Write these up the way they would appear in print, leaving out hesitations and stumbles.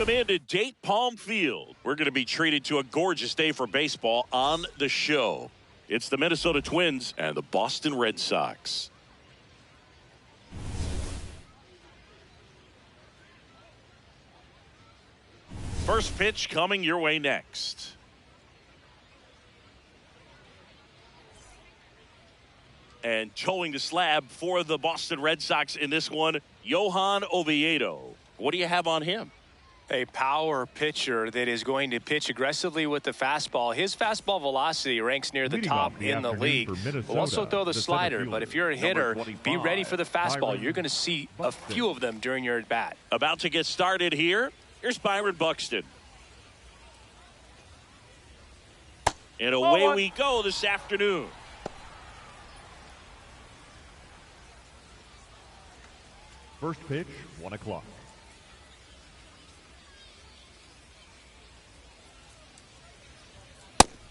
Welcome into Date Palm Field. We're going to be treated to a gorgeous day for baseball on the show. It's the Minnesota Twins and the Boston Red Sox. First pitch coming your way next. And towing the slab for the Boston Red Sox in this one, Johan Oviedo. What do you have on him? A power pitcher that is going to pitch aggressively with the fastball. His fastball velocity ranks near the top in the league. Will also throw the slider, but if you're a hitter, be ready for the fastball. You're going to see a few of them during your at-bat. About to get started here. Here's Byron Buxton. And away we go this afternoon. First pitch, 1 o'clock.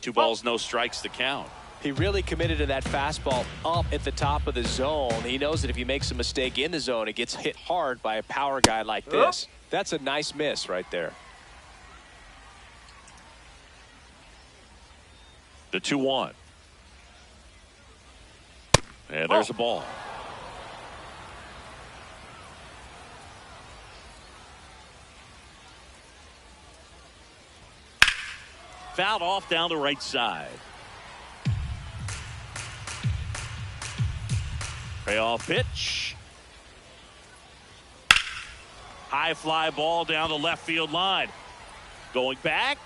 Two balls, no strikes to count. He really committed to that fastball up at the top of the zone. He knows that if he makes a mistake in the zone, it gets hit hard by a power guy like this. That's a nice miss right there. The 2-1. And there's a ball. Fouled off down the right side. Payoff pitch. High fly ball down the left field line. Going back.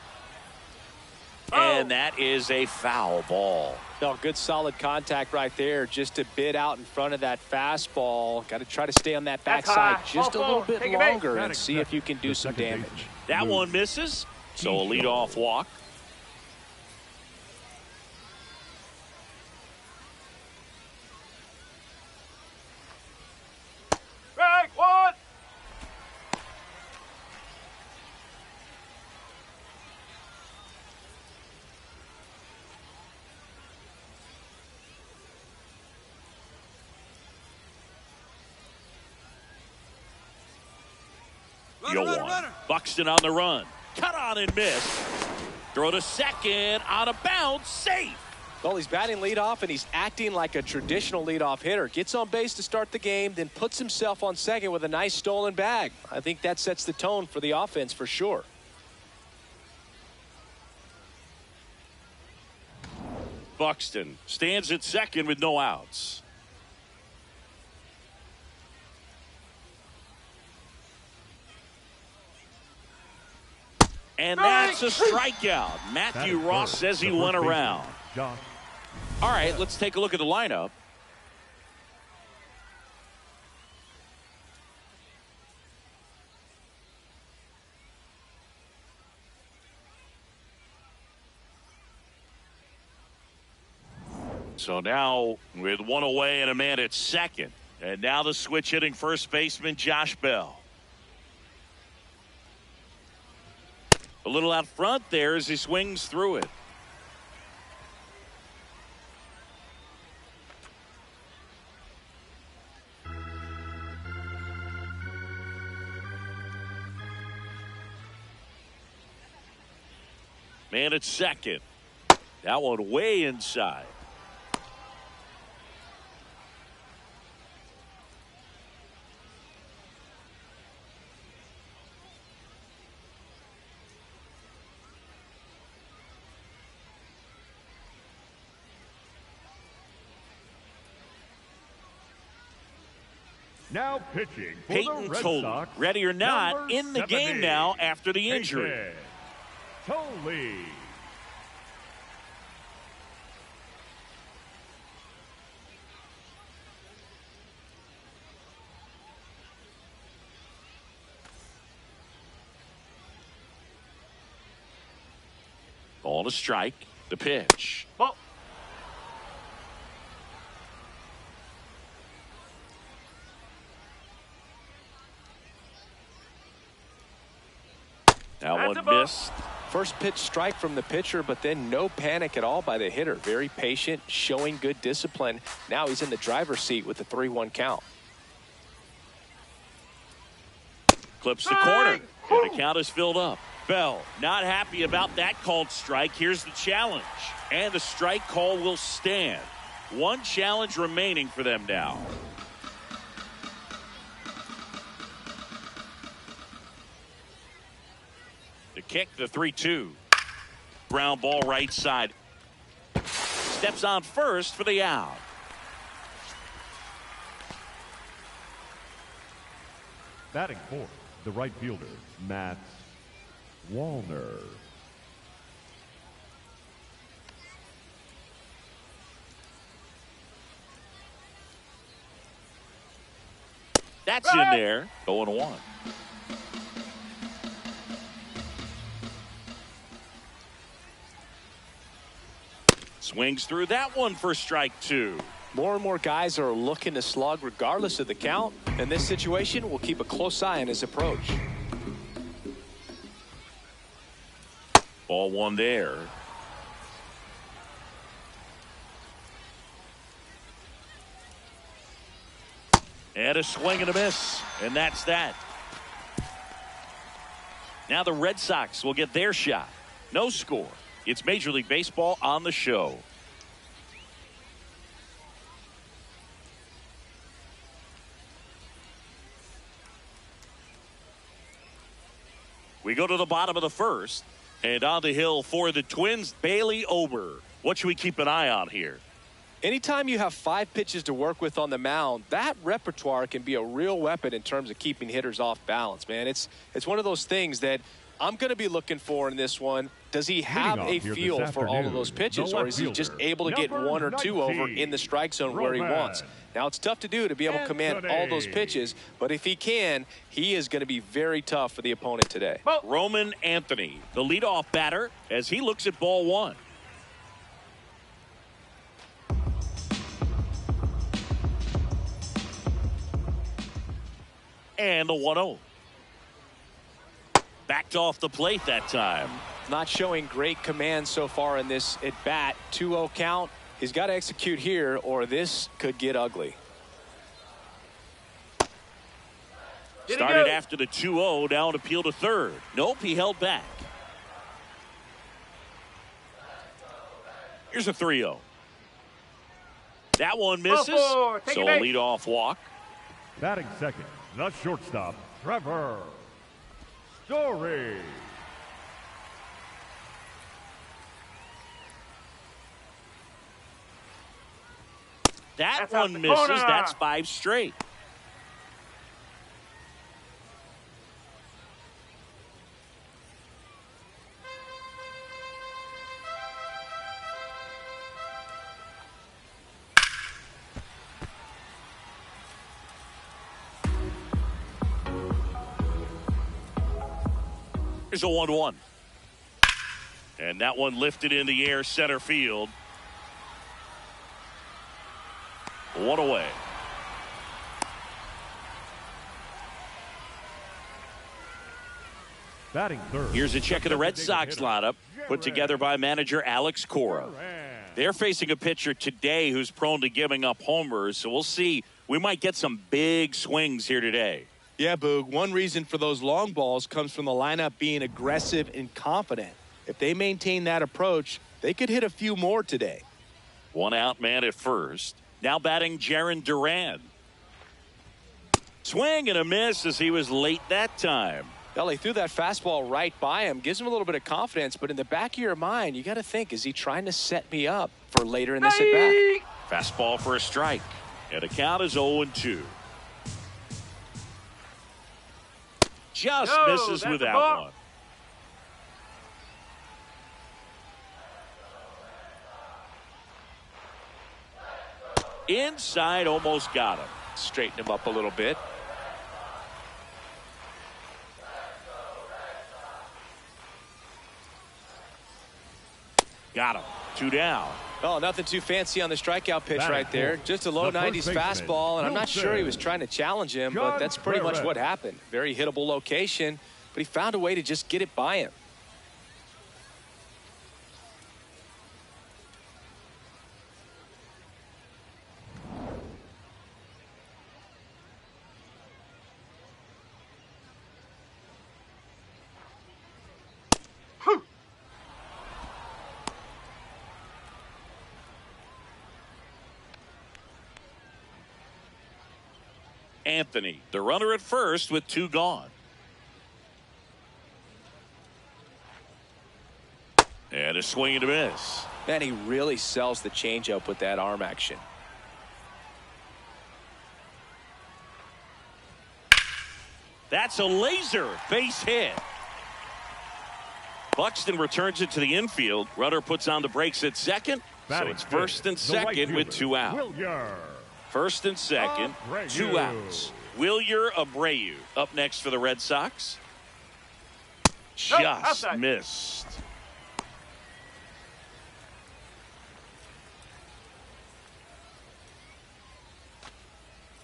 And that is a foul ball. No, good solid contact right there. Just a bit out in front of that fastball. Got to try to stay on that backside just a little bit longer and see if you can do some damage. That one misses. So a leadoff walk. Buxton on the run. Cut on and miss. Throw to second on a bounce. Safe. Well, he's batting leadoff, and he's acting like a traditional leadoff hitter. Gets on base to start the game, then puts himself on second with a nice stolen bag. I think that sets the tone for the offense for sure. Buxton stands at second with no outs. And that's a strikeout. Matthew Ross says he went around. All right, let's take a look at the lineup. So now with one away and a man at second. And now the switch hitting first baseman Josh Bell. A little out front there as he swings through it. Man at second. That one way inside. Now pitching for Peyton the Red Tolley, Sox, ready or not, in the game now after the injury. Tolley. Ball to strike. The pitch. Ball. That one missed. First pitch strike from the pitcher, but then no panic at all by the hitter. Very patient, showing good discipline. Now he's in the driver's seat with the 3-1 count. Clips the corner, and the count is filled up. Bell not happy about that called strike. Here's the challenge, and the strike call will stand. One challenge remaining for them now. The kick, the 3-2. Ground ball right side. Steps on first for the out. Batting fourth, the right fielder, Matt Wallner. That's in there. 0-1. Swings through that one for strike 2. More and more guys are looking to slug regardless of the count. In this situation, we'll keep a close eye on his approach. Ball 1 there. And a swing and a miss. And that's that. Now the Red Sox will get their shot. No score. It's Major League Baseball on the show. We go to the bottom of the first. And on the hill for the Twins, Bailey Ober. What should we keep an eye on here? Anytime you have 5 pitches to work with on the mound, that repertoire can be a real weapon in terms of keeping hitters off balance, man. It's one of those things that I'm going to be looking for in this one. Does he have a feel for all of those pitches, or is he just able to get 1 or 2 over in the strike zone where he wants? Now, it's tough to do to be able to command all those pitches, but if he can, he is going to be very tough for the opponent today. Roman Anthony, the leadoff batter, as he looks at ball 1. And the 1-0. Backed off the plate that time. Not showing great command so far in this at bat. 2-0 count. He's got to execute here, or this could get ugly. Started after the 2-0, now an appeal to third. Nope, he held back. Here's a 3-0. That one misses, so a leadoff walk. Batting second, the shortstop, Trevor Story. That one misses. That's 5 straight. Here's a 1-1. And that one lifted in the air center field. 1 away. Batting third. Here's a check of the Red Sox lineup put together by manager Alex Cora. They're facing a pitcher today who's prone to giving up homers, so we'll see. We might get some big swings here today. Yeah, Boog. One reason for those long balls comes from the lineup being aggressive and confident. If they maintain that approach, they could hit a few more today. 1 out man at first. Now batting Jarren Duran. Swing and a miss as he was late that time. Well, he threw that fastball right by him. Gives him a little bit of confidence, but in the back of your mind, you got to think, is he trying to set me up for later in this at-bat? Fastball for a strike. And the count is 0-2. Just misses with that one. Inside, almost got him. Straighten him up a little bit. Got him. 2 down. Oh, nothing too fancy on the strikeout pitch right there. Just a low 90s fastball, and I'm not sure he was trying to challenge him, but that's pretty much what happened. Very hittable location, but he found a way to just get it by him. Anthony, the runner at first with 2 gone. And a swing and a miss. Man, he really sells the changeup with that arm action. That's a laser base hit. Buxton returns it to the infield. Runner puts on the brakes at second. So it's first and second with 2 out. First and second, 2 outs. Wilyer Abreu up next for the Red Sox. Just missed.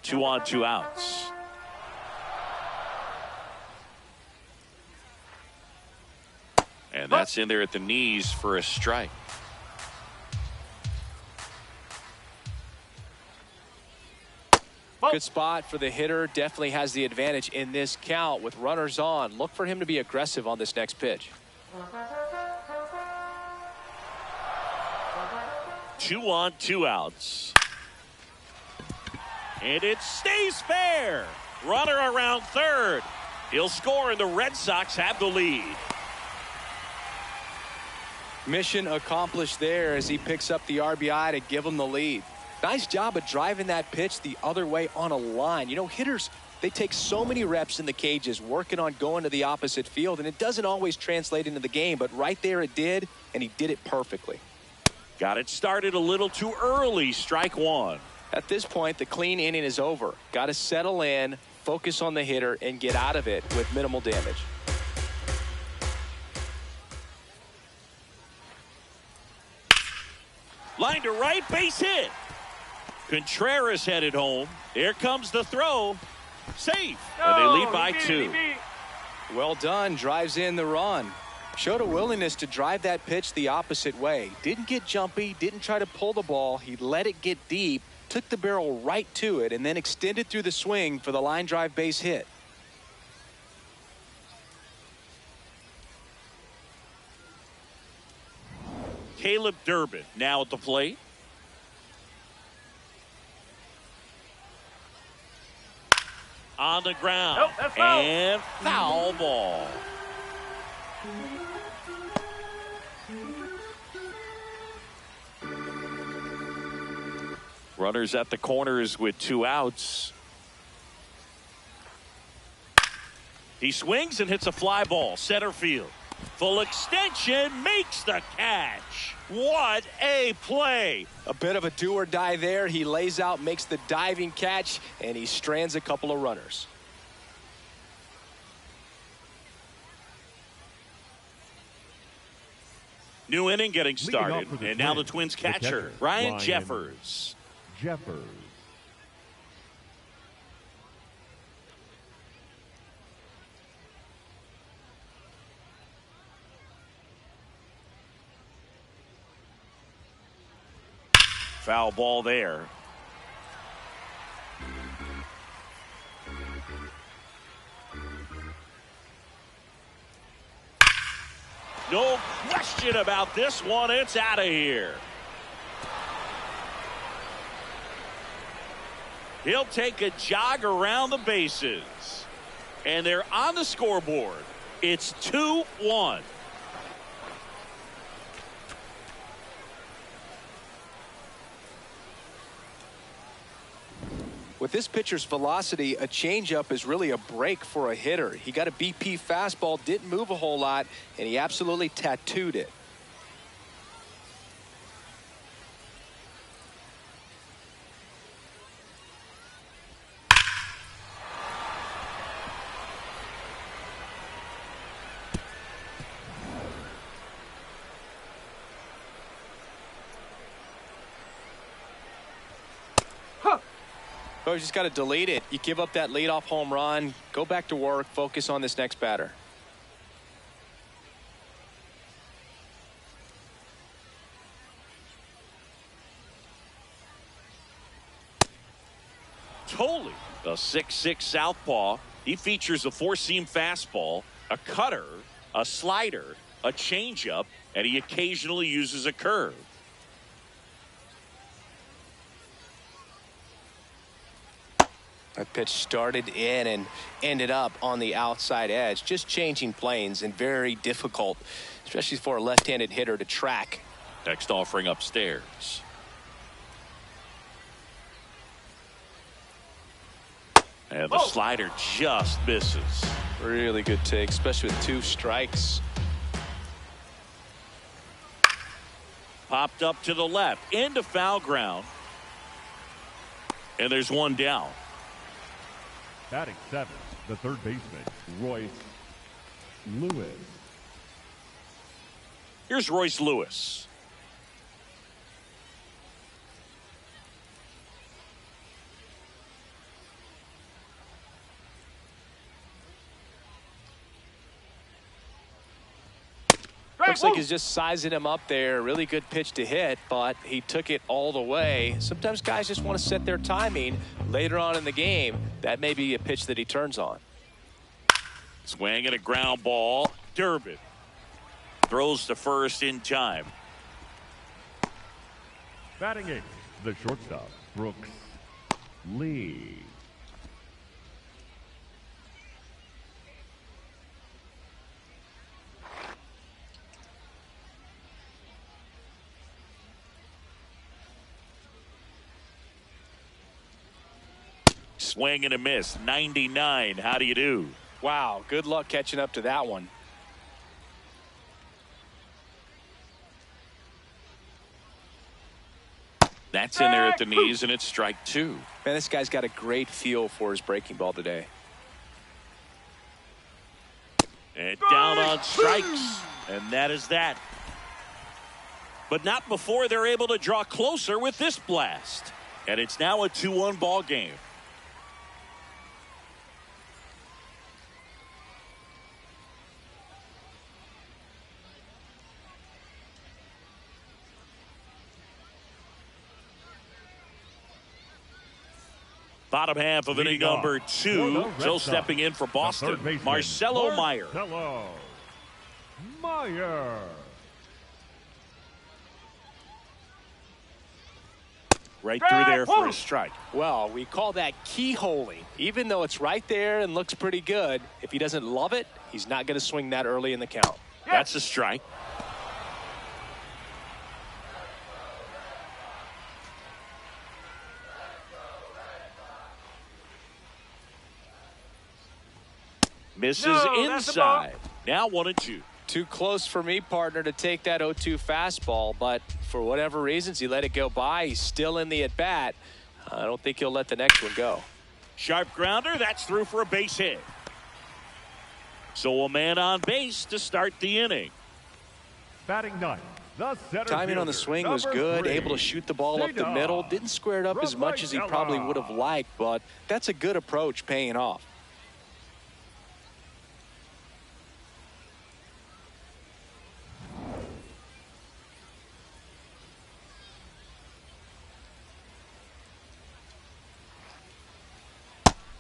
Two on, 2 outs. And that's in there at the knees for a strike. Good spot for the hitter. Definitely has the advantage in this count with runners on. Look for him to be aggressive on this next pitch. 2 on, 2 outs. And it stays fair. Runner around third. He'll score and the Red Sox have the lead. Mission accomplished there as he picks up the RBI to give him the lead. Nice job of driving that pitch the other way on a line. You know, hitters, they take so many reps in the cages working on going to the opposite field, and it doesn't always translate into the game, but right there it did, and he did it perfectly. Got it started a little too early. Strike 1. At this point, the clean inning is over. Got to settle in, focus on the hitter, and get out of it with minimal damage. Line to right, base hit. Contreras headed home. Here comes the throw. Safe. And they lead by 2. Well done. Drives in the run. Showed a willingness to drive that pitch the opposite way. Didn't get jumpy. Didn't try to pull the ball. He let it get deep. Took the barrel right to it and then extended through the swing for the line drive base hit. Caleb Durbin now at the plate. On the ground. And foul ball. Runners at the corners with 2 outs. He swings and hits a fly ball. Center field. Full extension, makes the catch. What a play. A bit of a do or die there. He lays out, makes the diving catch, and he strands a couple of runners. New inning getting started. And now the Twins catcher, Ryan Jeffers. Foul ball there. No question about this one. It's out of here. He'll take a jog around the bases. And they're on the scoreboard. It's 2-1. With this pitcher's velocity, a changeup is really a break for a hitter. He got a BP fastball, didn't move a whole lot, and he absolutely tattooed it. Oh, you just got to delete it. You give up that leadoff home run, go back to work, focus on this next batter. Totally. A 6'6" southpaw. He features a 4-seam fastball, a cutter, a slider, a changeup, and he occasionally uses a curve. That pitch started in and ended up on the outside edge. Just changing planes and very difficult, especially for a left-handed hitter to track. Next offering upstairs. And the slider just misses. Really good take, especially with 2 strikes. Popped up to the left, into foul ground. And there's 1 down. Batting 7, the third baseman, Royce Lewis. Here's Royce Lewis. Looks like he's just sizing him up there. Really good pitch to hit, but he took it all the way. Sometimes guys just want to set their timing later on in the game. That may be a pitch that he turns on. Swing and a ground ball. Durbin throws to first in time. Batting 8, the shortstop, Brooks Lee. Swing and a miss. 99. How do you do? Wow, good luck catching up to that one. That's in there at the knees, and it's strike 2. Man, this guy's got a great feel for his breaking ball today. And down on strikes. And that is that. But not before they're able to draw closer with this blast. And it's now a 2-1 ball game. Bottom half of inning number 2. Still stepping in for Boston, Marcelo Meyer. Marcelo Meyer. Right through there for a strike. Well, we call that keyholing. Even though it's right there and looks pretty good, if he doesn't love it, he's not going to swing that early in the count. That's a strike. Misses inside. Now 1-2. Too close for me, partner, to take that 0-2 fastball, but for whatever reasons, he let it go by. He's still in the at-bat. I don't think he'll let the next one go. Sharp grounder. That's through for a base hit. So a man on base to start the inning. Batting 9, the center Timing fielder, on the swing was good, able to shoot the ball up the middle. Didn't square it up as much as he probably would have liked, but that's a good approach paying off.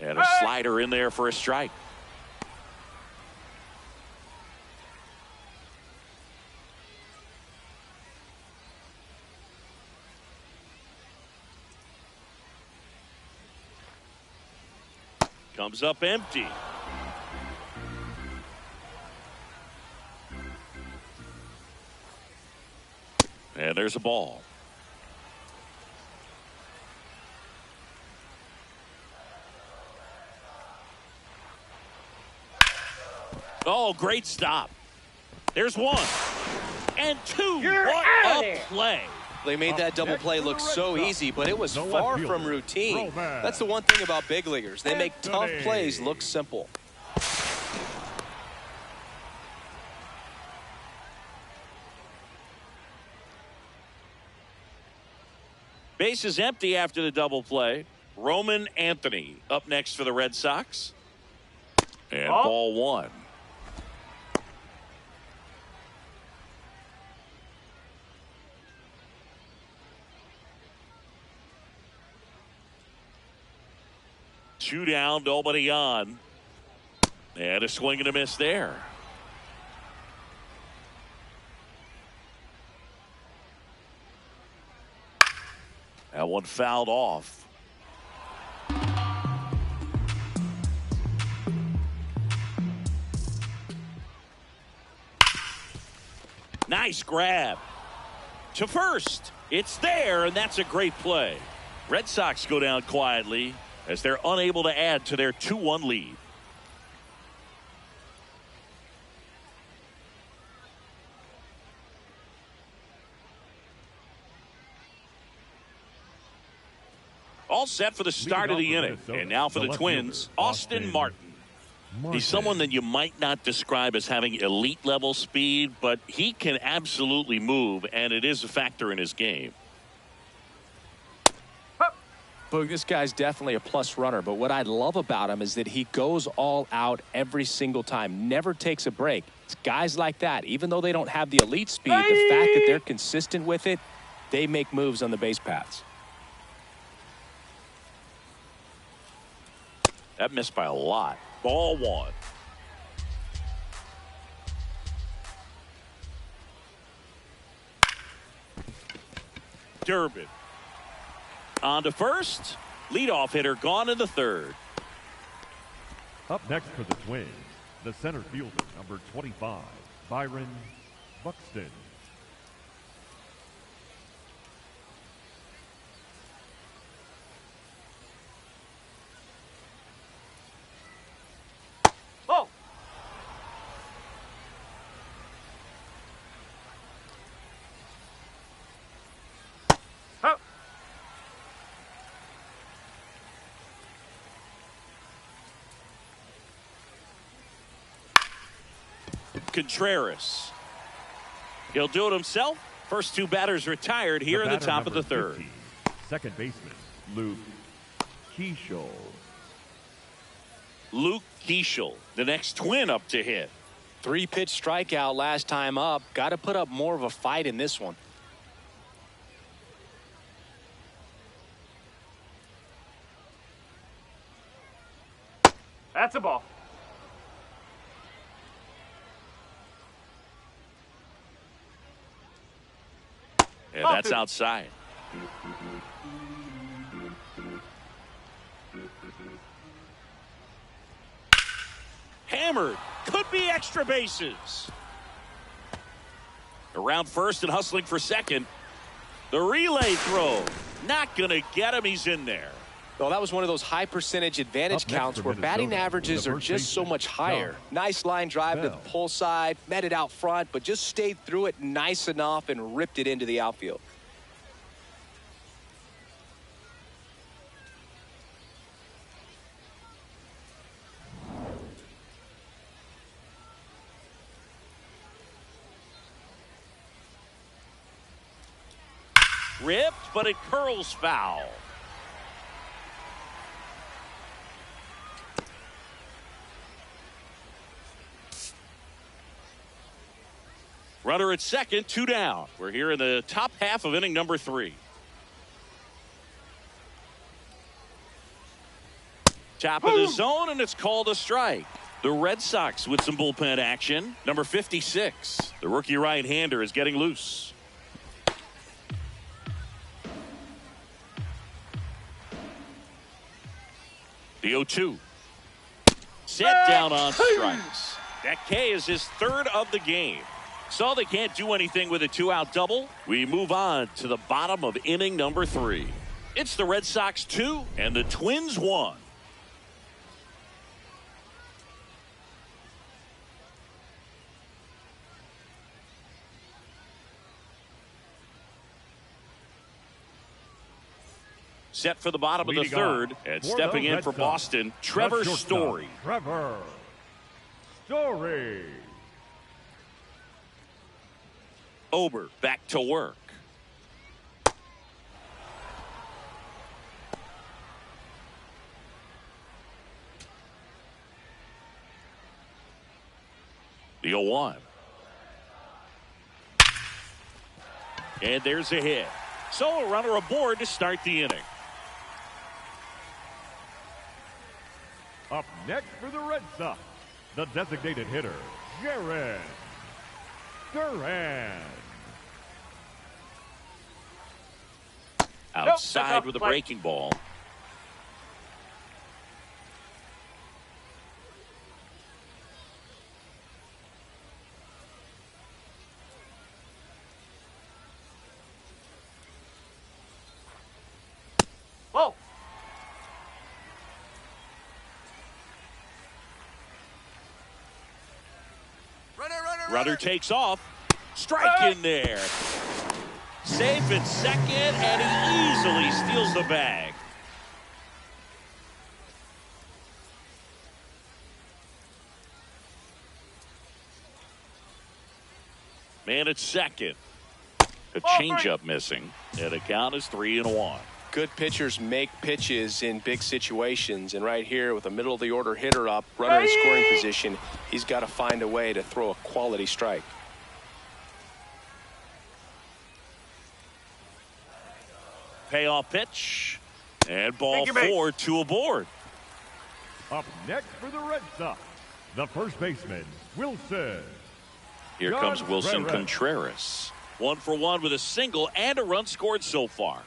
And a slider in there for a strike. Comes up empty. And there's a ball. Oh, great stop. There's 1 and 2. What a play. They made that double play look so easy, but it was far from routine. That's the one thing about big leaguers. They make tough plays look simple. Base is empty after the double play. Roman Anthony up next for the Red Sox. And ball 1. Two down, nobody on. And a swing and a miss there. That one fouled off. Nice grab. To first. It's there, and that's a great play. Red Sox go down quietly as they're unable to add to their 2-1 lead. All set for the start of the inning. And now for the Twins, Austin Martin. He's someone that you might not describe as having elite level speed, but he can absolutely move, and it is a factor in his game. Boog, this guy's definitely a plus runner, but what I love about him is that he goes all out every single time, never takes a break. It's guys like that, even though they don't have the elite speed, the fact that they're consistent with it, they make moves on the base paths. That missed by a lot. Ball one. Durbin. On to first. Leadoff hitter gone in the third. Up next for the Twins, the center fielder, number 25, Byron Buxton. Contreras. He'll do it himself. First two batters retired here in the top of the third. 50, second baseman, Luke Keeschel. Luke Keeschel, the next Twin up to hit. 3-pitch strikeout last time up. Got to put up more of a fight in this one. That's a ball. And that's outside. Hammered. Could be extra bases. Around first and hustling for second. The relay throw. Not going to get him. He's in there. Well, that was one of those high percentage advantage counts where batting averages are just so much higher. Nice line drive to the pull side, met it out front, but just stayed through it nice enough and ripped it into the outfield. Ripped, but it curls foul. Runner at second, 2 down. We're here in the top half of inning number 3. Top of the zone, and it's called a strike. The Red Sox with some bullpen action. Number 56, the rookie right-hander, is getting loose. The 0-2. Set down on strikes. That K is his third of the game. So they can't do anything with a 2-out double. We move on to the bottom of inning number 3. It's the Red Sox 2 and the Twins 1. Set for the bottom of the third, and stepping in for Boston, Trevor Story. Trevor Story. Ober back to work. The 0-1. And there's a hit. So a runner aboard to start the inning. Up next for the Red Sox, the designated hitter, Jared Duran. Outside with a breaking ball. Runner takes off. Strike in there. Safe at second, and he easily steals the bag. Man at second. A changeup missing, and the count is 3-1. Good pitchers make pitches in big situations, and right here with a middle of the order hitter up, runner in scoring position, he's got to find a way to throw a quality strike. Payoff pitch, and ball 4, 2 aboard. Up next for the Red Sox, the first baseman, Wilson. Here comes Wilson Contreras. 1 for 1 with a single and a run scored so far.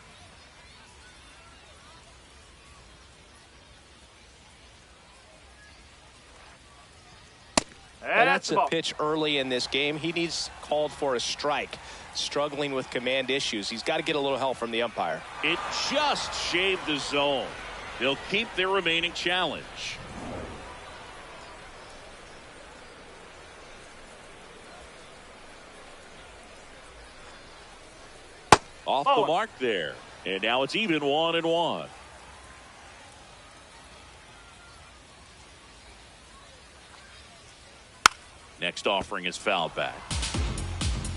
And that's a pitch early in this game. He needs called for a strike. Struggling with command issues. He's got to get a little help from the umpire. It just shaved the zone. They'll keep their remaining challenge. Off the mark there. And now it's even 1-1. Next offering is fouled back.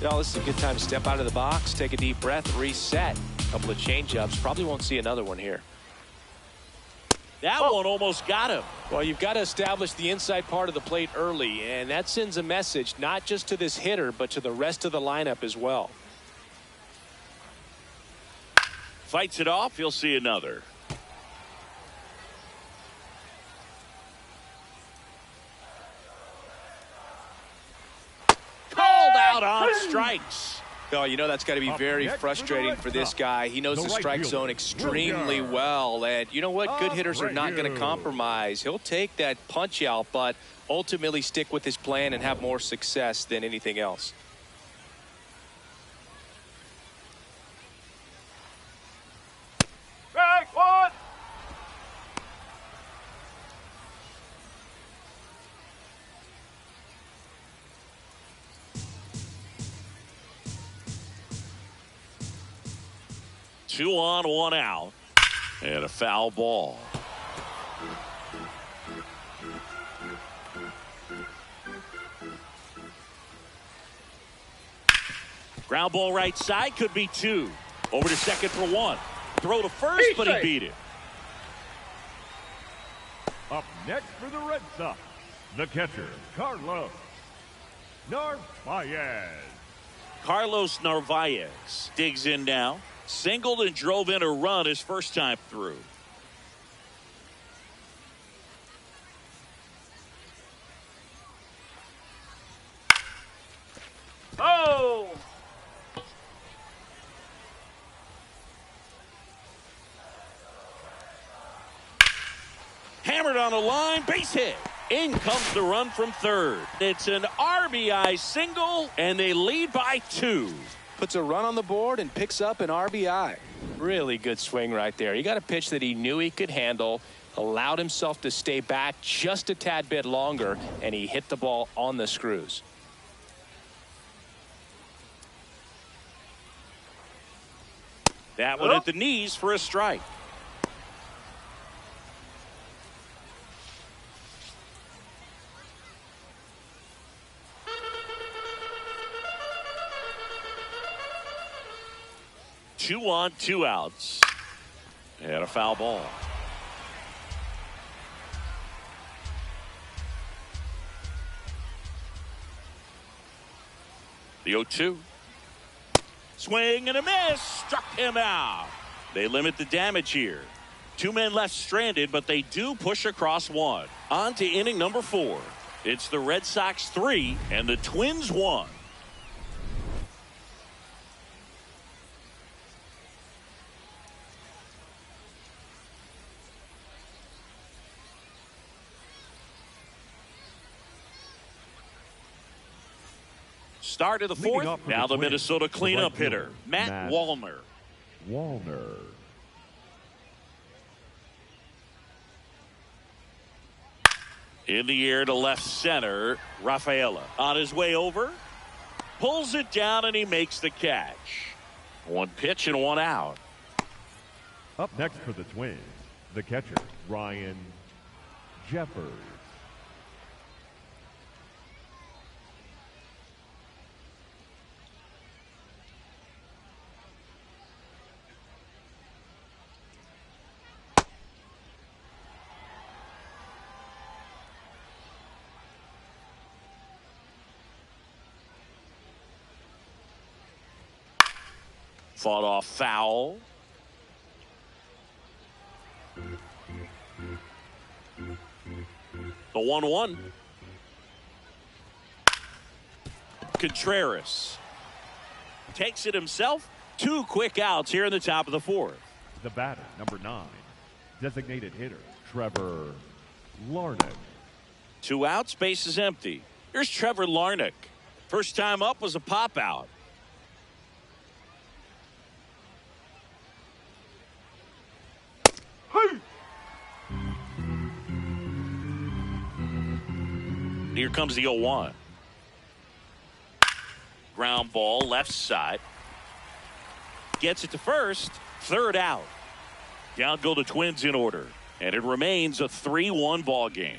You know, this is a good time to step out of the box, take a deep breath, reset. A couple of change-ups. Probably won't see another one here. That one almost got him. Well, you've got to establish the inside part of the plate early, and that sends a message not just to this hitter, but to the rest of the lineup as well. Fights it off. He'll see another. Called out on strikes. Oh, you know that's got to be very frustrating for this guy. He knows the strike zone extremely well. And you know what? Good hitters are not going to compromise. He'll take that punch out, but ultimately stick with his plan and have more success than anything else. Strike one. Two on, 1 out, and a foul ball. Ground ball right side, could be 2. Over to second for 1. Throw to first, but he beat it. Up next for the Red Sox, the catcher, Carlos Narvaez. Carlos Narvaez digs in now. Singled and drove in a run his first time through. Oh! Hammered on the line, base hit. In comes the run from third. It's an RBI single, and they lead by 2. Puts a run on the board and picks up an RBI. Really good swing right there. He got a pitch that he knew he could handle, allowed himself to stay back just a tad bit longer, and he hit the ball on the screws. That one at the knees for a strike. Two on, 2 outs, and a foul ball. The 0-2. Swing and a miss. Struck him out. They limit the damage here. 2 men left stranded, but they do push across 1. On to inning number 4. It's the Red Sox 3 and the Twins 1. Start of the 4th. Now the Minnesota cleanup hitter, Matt Wallner. In the air to left center, Rafaela. On his way over, pulls it down, and he makes the catch. One pitch and one out. Up next for the Twins, the catcher, Ryan Jeffers. Fought off foul. The 1-1. Contreras takes it himself. 2 quick outs here in the top of the 4th. The batter, number 9, designated hitter, Trevor Larnach. 2 outs, base is empty. Here's Trevor Larnach. First time up was a pop out. Here comes the 0-1. Ground ball, left side. Gets it to first. 3rd out. Down go the Twins in order. And it remains a 3-1 ball game.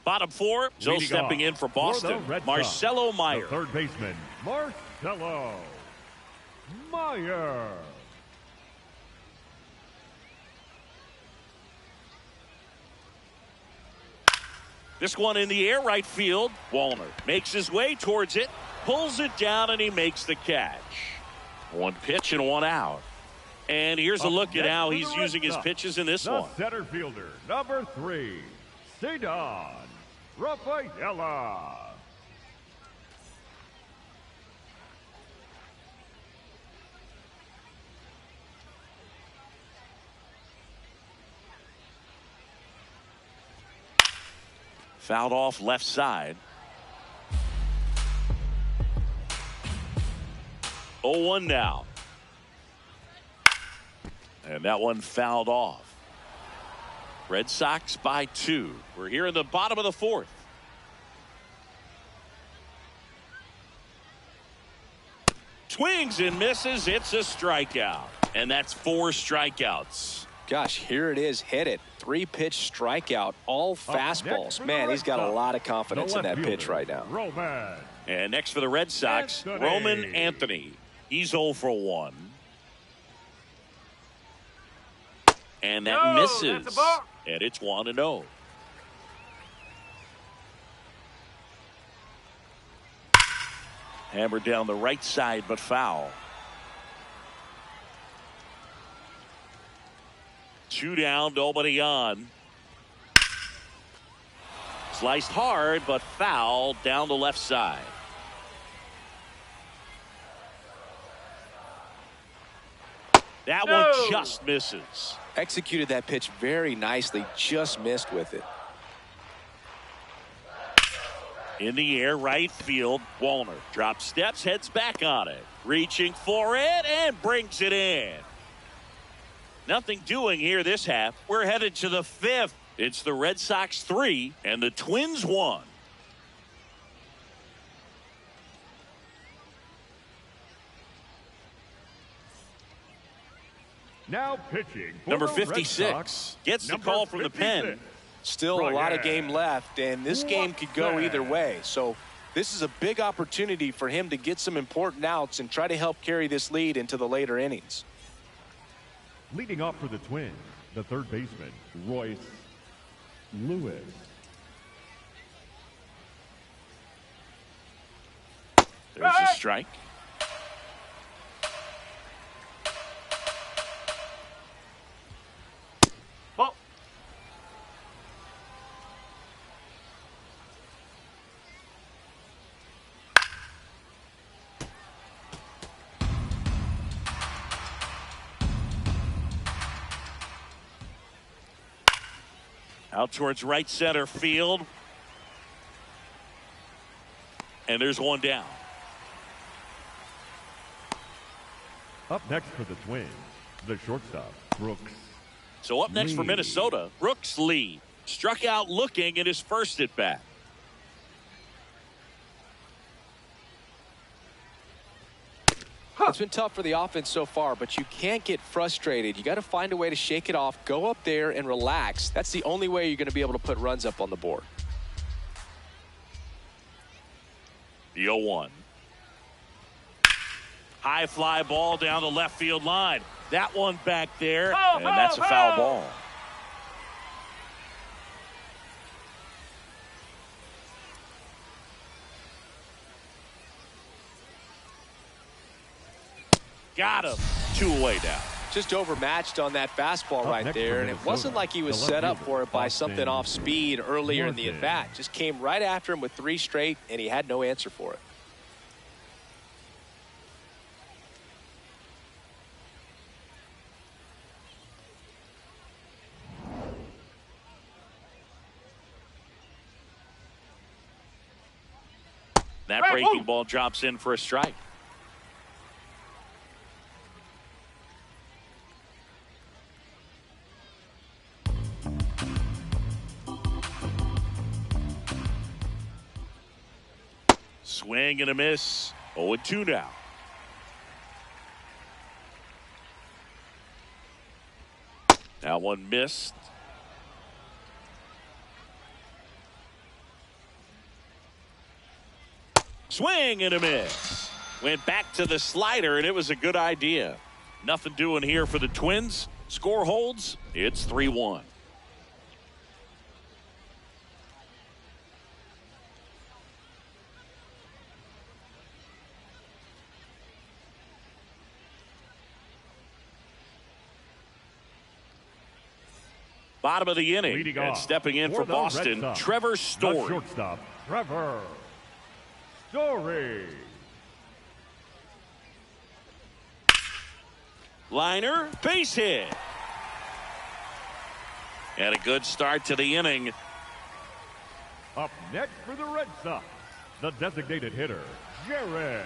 Bottom 4, Joe stepping in for Boston. Marcelo Meyer. The third baseman, Marcelo Meyer. This one in the air, right field. Wallner makes his way towards it, pulls it down, and he makes the catch. 1 pitch and 1 out. And here's a look at how he's using his pitches in this one. Center fielder, number 3, Cedon Rafaela. Fouled off left side. 0-1 now. And that one fouled off. Red Sox by 2. We're here in the bottom of the 4th. Swings and misses. It's a strikeout. And that's 4 strikeouts. Gosh, here it is. Hit it. 3-pitch strikeout. All fastballs. Man, he's got a lot of confidence in that pitch right now. Roman. And next for the Red Sox, Roman Anthony. He's 0 for 1. And that misses. And it's 1-0. Hammered down the right side, but foul. 2 down, nobody on. Sliced hard, but foul down the left side. That one just misses. Executed that pitch very nicely, just missed with it. In the air, right field, Wallner drops steps, heads back on it. Reaching for it and brings it in. Nothing doing here this half. We're headed to the 5th. It's the Red Sox 3 and the Twins 1. Now pitching for Number the Red 56 Sox, gets the call from the pen. Still a lot of game left, and this game could go either way. So this is a big opportunity for him to get some important outs and try to help carry this lead into the later innings. Leading off for the Twins, the third baseman, Royce Lewis. There's a strike. Ball. Out towards right center field. And there's one down. Up next for the Twins, the shortstop, Brooks. So up next for Minnesota, Brooks Lee. Struck out looking in his first at bat. It's been tough for the offense so far, but you can't get frustrated. You got to find a way to shake it off, go up there and relax. That's the only way you're going to be able to put runs up on the board. The 0-1. High fly ball down the left field line. That one back there, and that's a foul ball. Got him. 2 away now. Just overmatched on that fastball right there, and it wasn't like he was set up for it by something off speed earlier in the at-bat. Just came right after him with 3 straight, and he had no answer for it. That breaking ball drops in for a strike. Swing and a miss. 0-2 now. That one missed. Swing and a miss. Went back to the slider, and it was a good idea. Nothing doing here for the Twins. Score holds. It's 3-1. Bottom of the inning, and stepping in for Boston, Trevor Story. Shortstop, Trevor Story. Liner, base hit. And a good start to the inning. Up next for the Red Sox, the designated hitter, Jared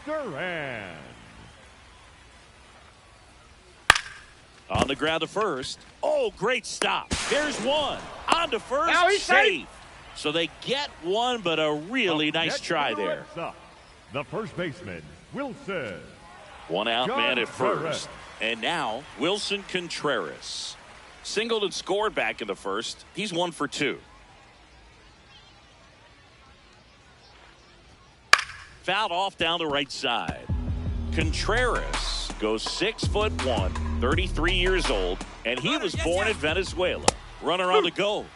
Duran. On the ground to first. Oh, great stop. There's one. On to first. Now he's safe. So they get one, but a really nice try there. The first baseman, Wilson. One out man at Contreras. first. And now Wilson Contreras. Singled and scored back in the first. He's 1 for 2. Fouled off down the right side. Contreras goes 6'1", 33 years old, and he was born in Venezuela. Runner on the go.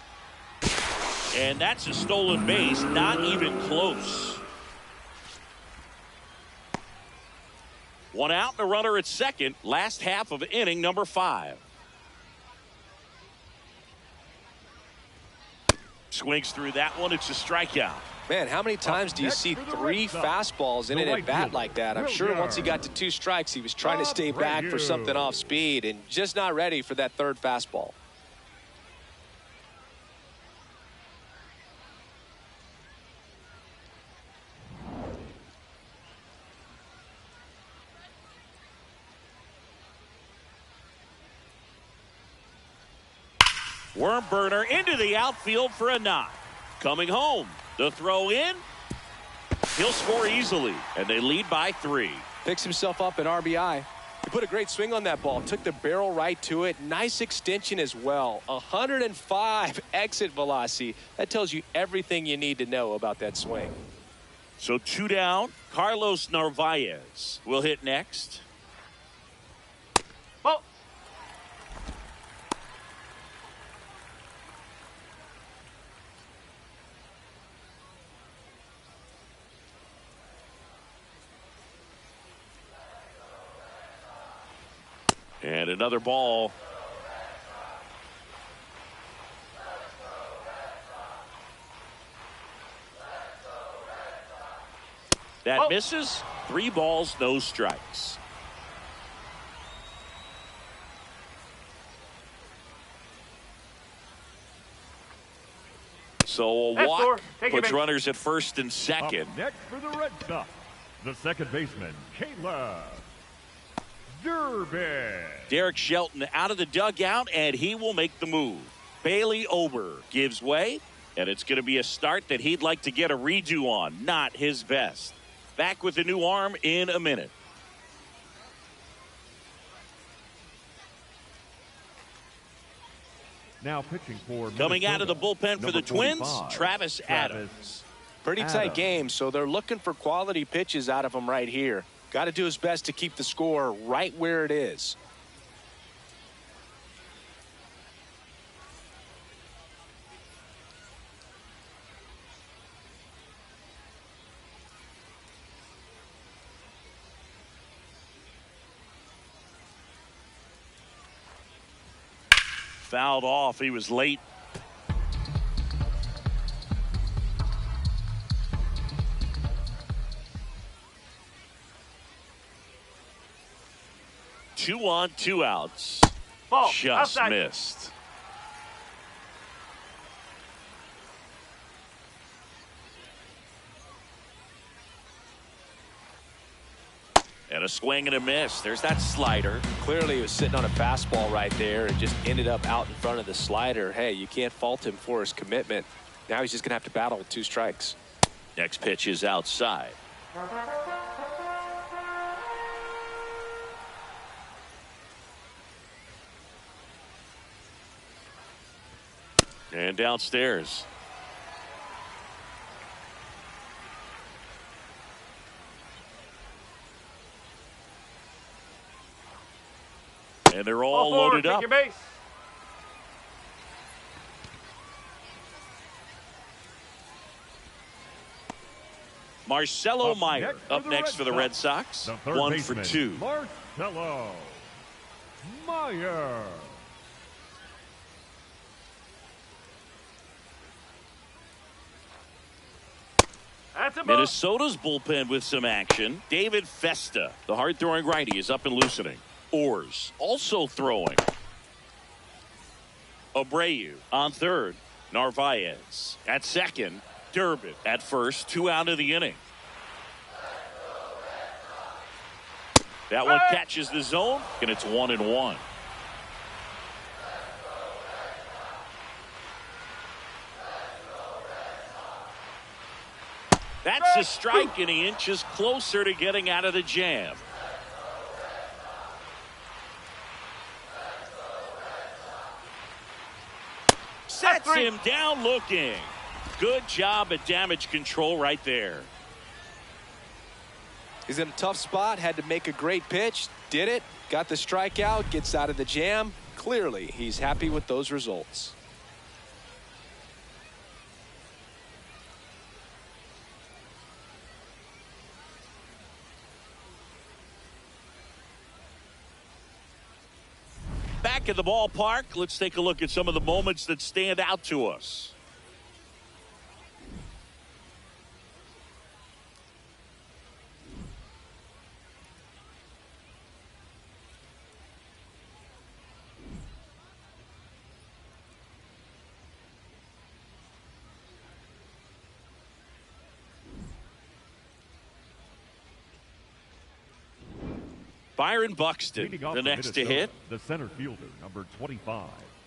And that's a stolen base, not even close. One out and a runner at second, last half of inning number 5. Swings through that one, it's a strikeout. Man, how many times do you see 3 fastballs in an at-bat like that? I'm sure once he got to 2 strikes, he was trying to stay back for something off speed and just not ready for that 3rd fastball. Worm burner into the outfield for a knock. Coming home. The throw in. He'll score easily, and they lead by 3. Picks himself up an RBI. He put a great swing on that ball. Took the barrel right to it. Nice extension as well. 105 exit velocity. That tells you everything you need to know about that swing. So 2 down. Carlos Narvaez will hit next. Oh. And another ball. That misses. 3 balls, no strikes. So a walk puts runners at first and second. Up next for the Red Sox, the second baseman, Caleb Durbin. Derek Shelton out of the dugout, and he will make the move. Bailey Ober gives way, and it's going to be a start that he'd like to get a redo on. Not his best. Back with the new arm in a minute. Now pitching for coming out of the bullpen for the Twins, 45, Travis Adams. Pretty tight game, so they're looking for quality pitches out of him right here. Got to do his best to keep the score right where it is. Fouled off. He was late. Two on, two outs. Ball, just outside. Missed. And a swing and a miss. There's that slider. Clearly he was sitting on a fastball right there and just ended up out in front of the slider. Hey, you can't fault him for his commitment. Now he's just going to have to battle with 2 strikes. Next pitch is outside. And downstairs. And they're all loaded up. Take your base. Marcelo Meyer up next for the Red Sox. The third 1 baseman, for 2. Marcelo Meyer. That's a ball. Minnesota's bullpen with some action. David Festa, the hard-throwing righty, is up and loosening. Orrs also throwing. Abreu on third. Narvaez at second. Durbin at first. 2 out of the inning. That one catches the zone, and it's 1-1. That's a strike, and he inches closer to getting out of the jam. Sets him down looking. Good job at damage control right there. He's in a tough spot, had to make a great pitch, did it, got the strikeout, gets out of the jam. Clearly, he's happy with those results. Back at the ballpark, let's take a look at some of the moments that stand out to us. Byron Buxton, the next to hit. The center fielder, number 25,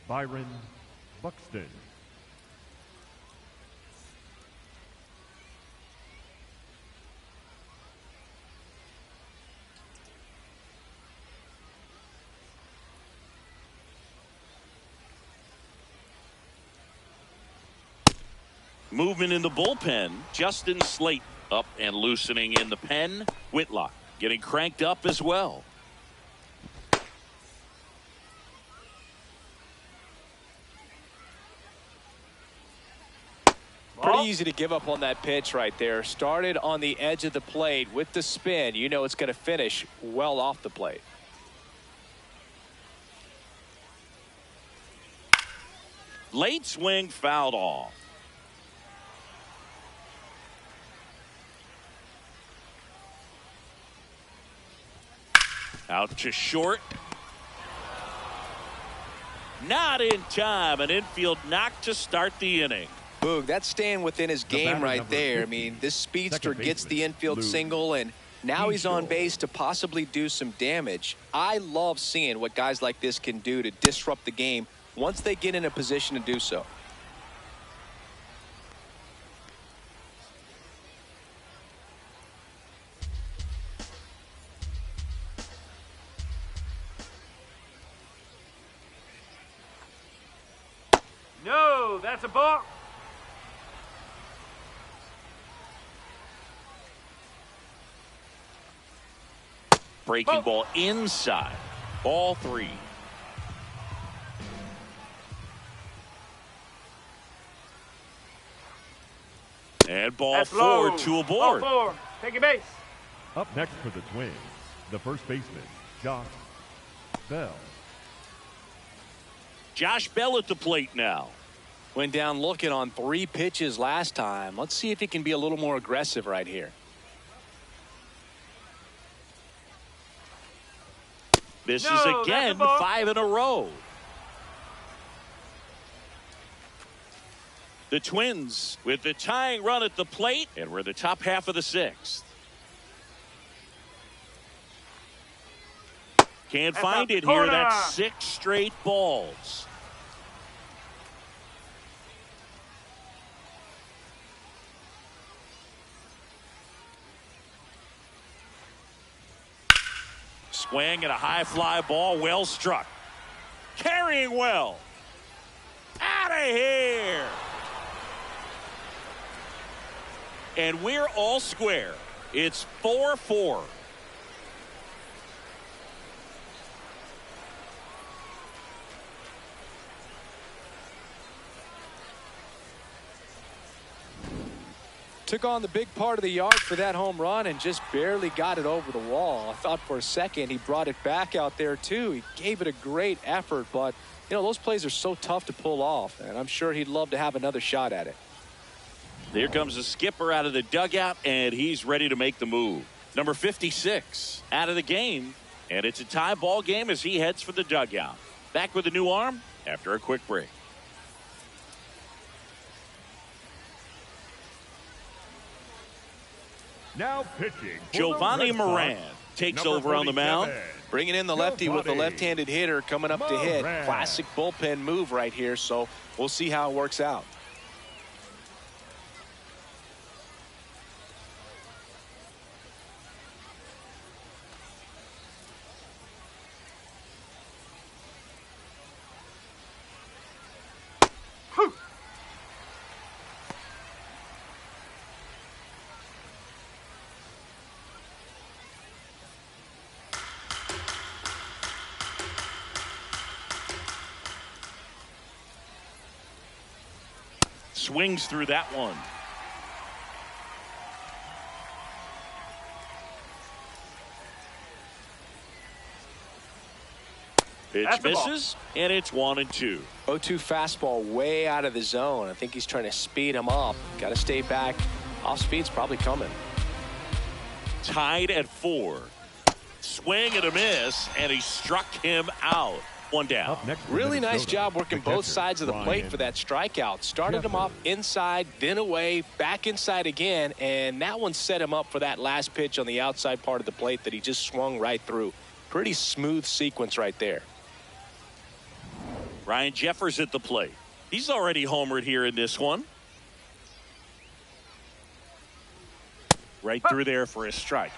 Byron Buxton. Movement in the bullpen. Justin Slate up and loosening in the pen. Whitlock getting cranked up as well. Pretty easy to give up on that pitch right there. Started on the edge of the plate with the spin. You know it's going to finish well off the plate. Late swing fouled off. Out to short. Not in time. An infield knock to start the inning. Boog, that's staying within his game batter right number there. I 50, mean, this speedster second gets the baseman, infield Lou. single, and Now he's on base to possibly do some damage. I love seeing what guys like this can do to disrupt the game once they get in a position to do so. No, that's a ball. Breaking ball inside. Ball 3. And ball That's 4 low. to a board. Ball 4. Take your base. Up next for the Twins, the first baseman, Josh Bell. Josh Bell at the plate now. Went down looking on 3 pitches last time. Let's see if he can be a little more aggressive right here. Misses No, again, that's a ball. 5 in a row. The Twins with the tying run at the plate, and we're in the top half of the 6th. Can't That's find a it here. corner. That's 6 straight balls. Swing and a high fly ball, well struck. Carrying well. Out of here. And we're all square. It's 4-4. Took on the big part of the yard for that home run and just barely got it over the wall. I thought for a second he brought it back out there too. He gave it a great effort, but you know, those plays are so tough to pull off, and I'm sure he'd love to have another shot at it. There comes the skipper out of the dugout, and he's ready to make the move. Number 56 out of the game, and it's a tie ball game as he heads for the dugout. Back with a new arm after a quick break. Now pitching. Giovanni Moran takes over on the mound. Bringing in the lefty with the left-handed hitter coming up to hit. Classic bullpen move right here, so we'll see how it works out. Swings through that one. Pitch misses, and it's 1-2. 0-2 fastball way out of the zone. I think he's trying to speed him up. Got to stay back. Off speed's probably coming. Tied at 4. Swing and a miss, and he struck him out. One down. Really nice job working both sides of the plate for that strikeout. Started him off inside, then away, back inside again, and that one set him up for that last pitch on the outside part of the plate that he just swung right through. Pretty smooth sequence right there. Ryan Jeffers at the plate. He's already homered here in this one. Right through there for a strike.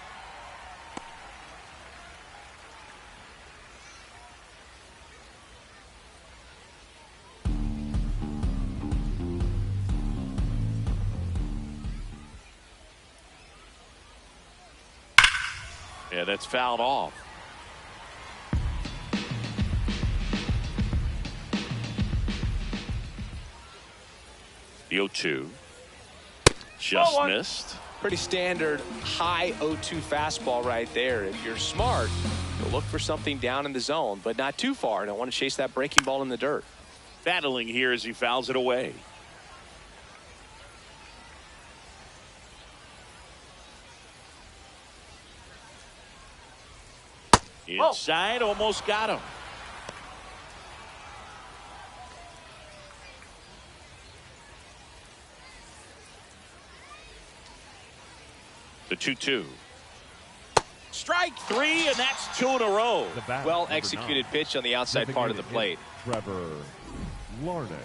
Yeah, that's fouled off. The 0-2. Just missed. Pretty standard high 0-2 fastball right there. If you're smart, you'll look for something down in the zone, but not too far. Don't want to chase that breaking ball in the dirt. Battling here as he fouls it away. Inside, almost got him. The 2-2. Strike three, and that's two in a row. Well executed pitch on the outside part of the plate. Trevor Larnach.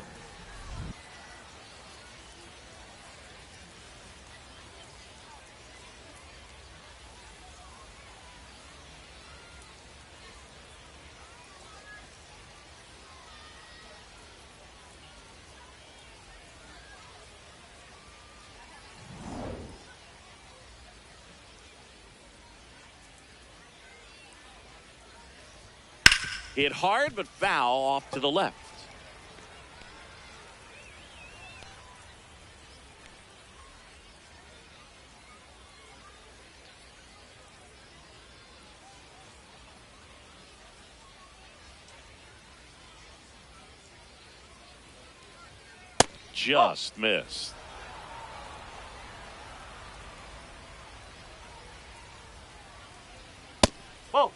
Hit hard, but foul off to the left. Just missed. Whoa.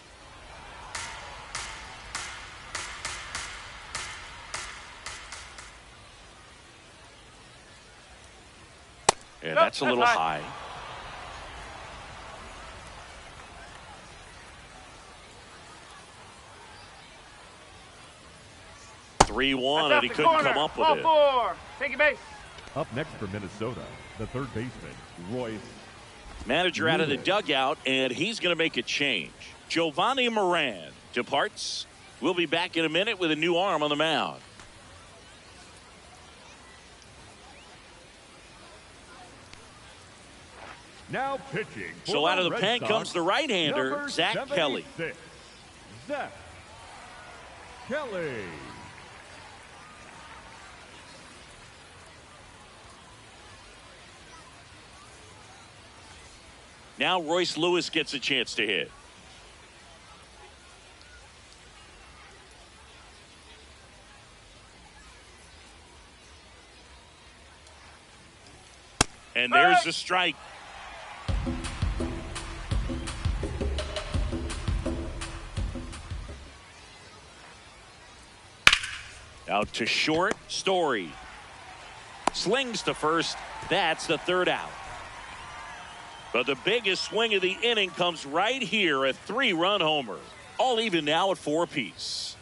And that's a little high. Three-one, and he couldn't come up with it. 4. Take your base. Up next for Minnesota, the third baseman, Royce. Manager out of the dugout, and he's going to make a change. Giovanni Moran departs. We'll be back in a minute with a new arm on the mound. Now pitching. So out of the Red pen Sox, comes the right-hander, number Zach Kelly. 76, Zach Kelly. Now Royce Lewis gets a chance to hit. And there's the strike. Out to short, Story. Slings to first. That's the third out. But the biggest swing of the inning comes right here, a 3-run homer. All even now at 4 apiece.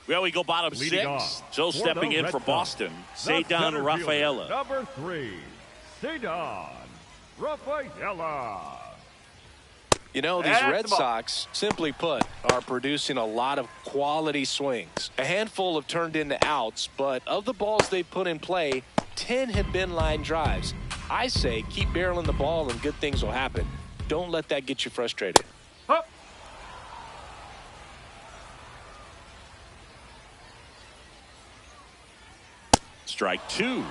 Well, we go bottom Leading 6. off So for stepping the in Red for Sox, Boston, the Cedar center Rafaela. fielder, number 3, Cedar Rafaela. You know, these That's Red the ball. Sox, simply put, are producing a lot of quality swings. A handful have turned into outs, but of the balls they put in play, 10 have been line drives. I say keep barreling the ball and good things will happen. Don't let that get you frustrated. Hup. Strike 2.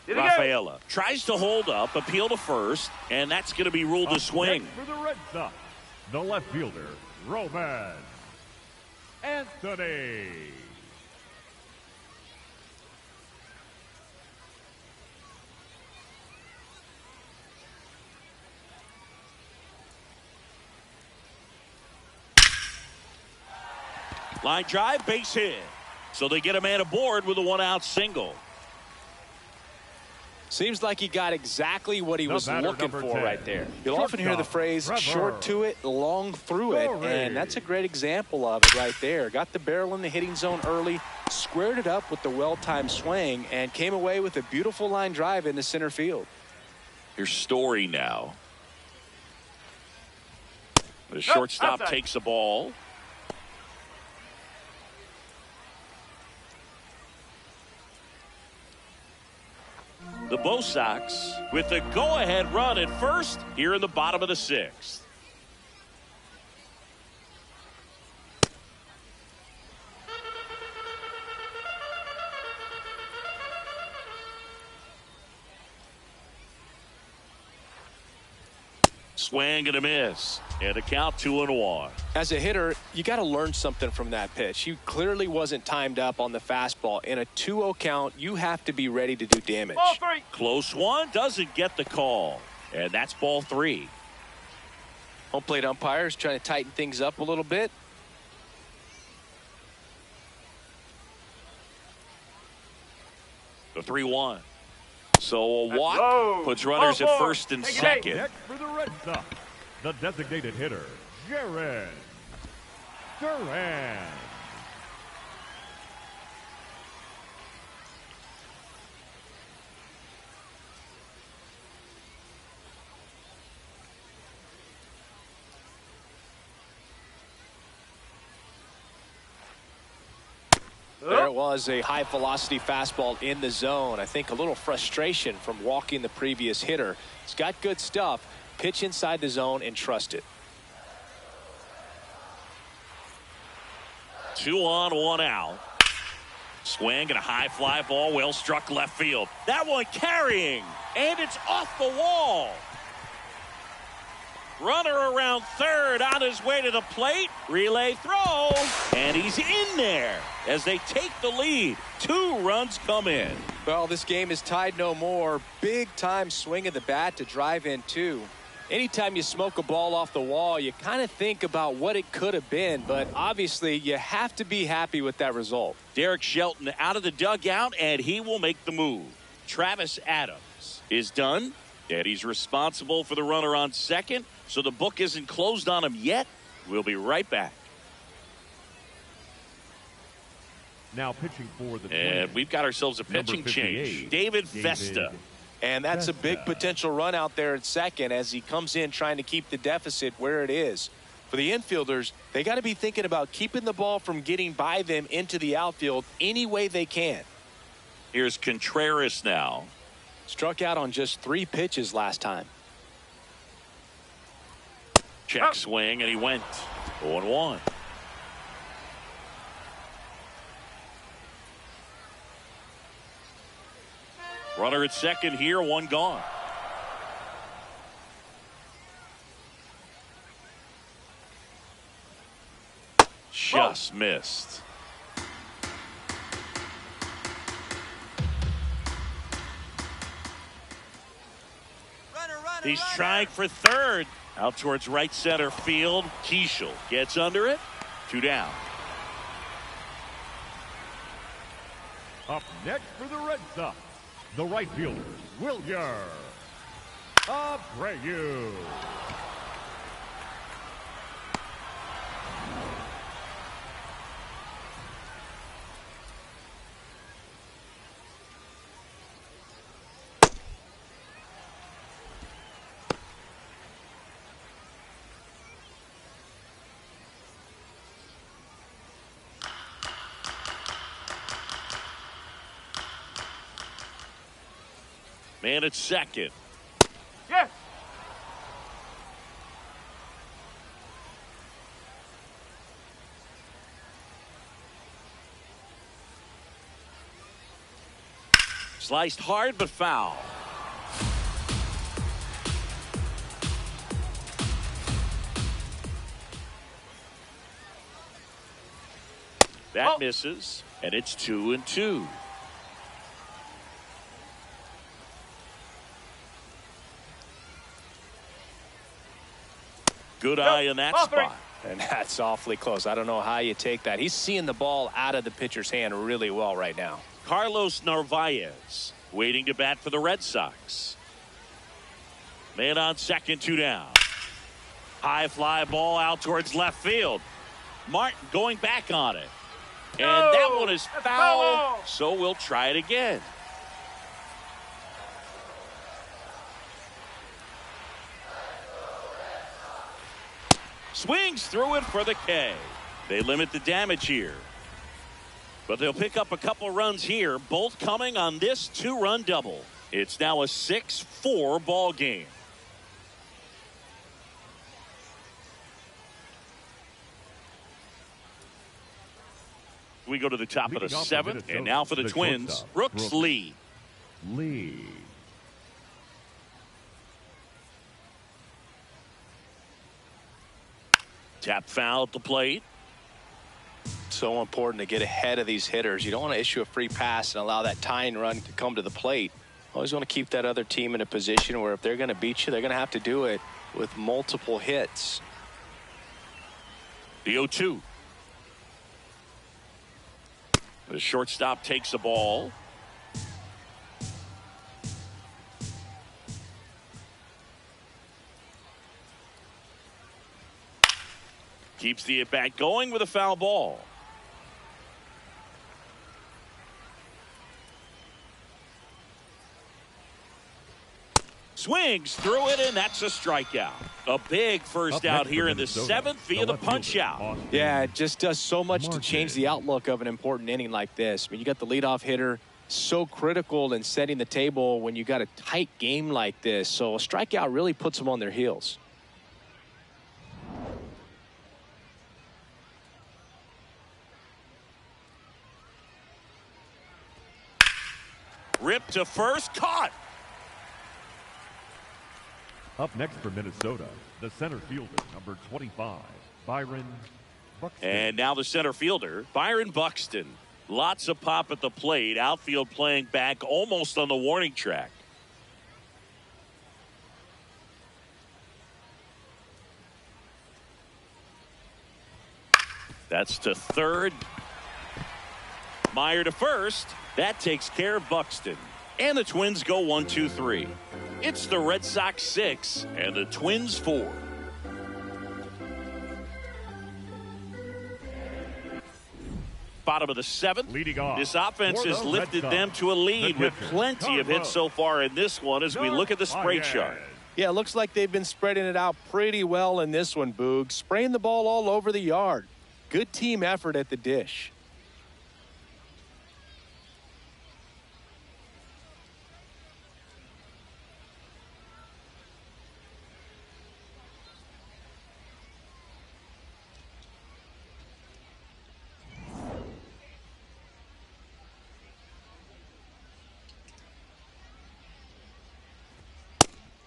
Did he go? Rafaela tries to hold up, appeal to first, and that's going to be ruled a Up swing. next for the Red Sox, the left fielder, Roman Anthony. Line drive, base hit. So they get a man aboard with a 1-out single. Seems like he got exactly what he The was batter, looking number for 10. right there. You'll often hear the Shortstop, phrase Trevor short to it, long through it, Story. and that's a great example of it right there. Got the barrel in the hitting zone early, squared it up with the well-timed swing, and came away with a beautiful line drive into center field. Here's Story now. The shortstop outside. takes the ball. The Bo Sox with the go-ahead run at first here in the bottom of the 6th. Swing and a miss. And a count 2-1. As a hitter, you got to learn something from that pitch. He clearly wasn't timed up on the fastball. In a 2-0 count, you have to be ready to do damage. Ball 3. Close one, doesn't get the call. And that's ball 3. Home plate umpires trying to tighten things up a little bit. The 3-1. So a walk puts runners at first and second. Next for the Red Sox, the designated hitter, Jared Duran. There it was, a high velocity fastball in the zone. I think a little frustration from walking the previous hitter. He's got good stuff. Pitch inside the zone and trust it. 2 on, 1 out. Swing and a high fly ball, well struck left field. That one carrying, and it's off the wall. Runner around third on his way to the plate. Relay throw, and he's in there as they take the lead. 2 runs come in. Well, this game is tied no more. Big time swing of the bat to drive in 2. Anytime you smoke a ball off the wall, you kind of think about what it could have been, but obviously you have to be happy with that result. Derek Shelton out of the dugout, and he will make the move. Travis Adams is done, and he's responsible for the runner on second, so the book isn't closed on him yet. We'll be right back. Now pitching for the And Twins, we've got ourselves a pitching change. David Vesta. And that's a big potential run out there at second as he comes in trying to keep the deficit where it is. For the infielders, they got to be thinking about keeping the ball from getting by them into the outfield any way they can. Here's Contreras now. Struck out on just 3 pitches last time. Check swing, and he went 0-1. Runner at second here, 1 gone. Just missed. He's trying for third. Out towards right center field. Keishel gets under it. 2 down. up next for the Red Sox, the right fielder, Wilyer Abreu. Man at second. Yes. Sliced hard but foul. That misses, and it's 2-2. Good eye in that spot. And that's awfully close. I don't know how you take that. He's seeing the ball out of the pitcher's hand really well right now. Carlos Narvaez waiting to bat for the Red Sox. Man on second, 2 down. High fly ball out towards left field. Martin going back on it. And that one is foul, so we'll try it again. Swings through it for the K. They limit the damage here. But they'll pick up a couple runs here, both coming on this 2-run double. It's now a 6-4 ball game. We go to the top of the 7th, and now for the Twins, Brooks Lee. Tap foul at the plate. So important to get ahead of these hitters. You don't want to issue a free pass and allow that tying run to come to the plate. Always want to keep that other team in a position where if they're going to beat you, they're going to have to do it with multiple hits. The 0-2. The shortstop takes the ball. Keeps the at-bat going with a foul ball. Swings through it, and that's a strikeout. A big first out here in the 7th via the punch-out. Yeah, it just does so much to change the outlook of an important inning like this. I mean, you got the leadoff hitter, so critical in setting the table when you got a tight game like this. So a strikeout really puts them on their heels. Ripped to first, caught. Up next for Minnesota, the center fielder, number 25, Byron Buxton. And now the center fielder, Byron Buxton. Lots of pop at the plate. Outfield playing back almost on the warning track. That's to third. Meyer to first. That takes care of Buxton. And the Twins go 1-2-3. It's the Red Sox 6 and the Twins 4. Bottom of the 7th. Leading off, this offense has lifted them to a lead with plenty of hits so far in this one as we look at the spray chart. Yeah, it looks like they've been spreading it out pretty well in this one, Boog. Spraying the ball all over the yard. Good team effort at the dish.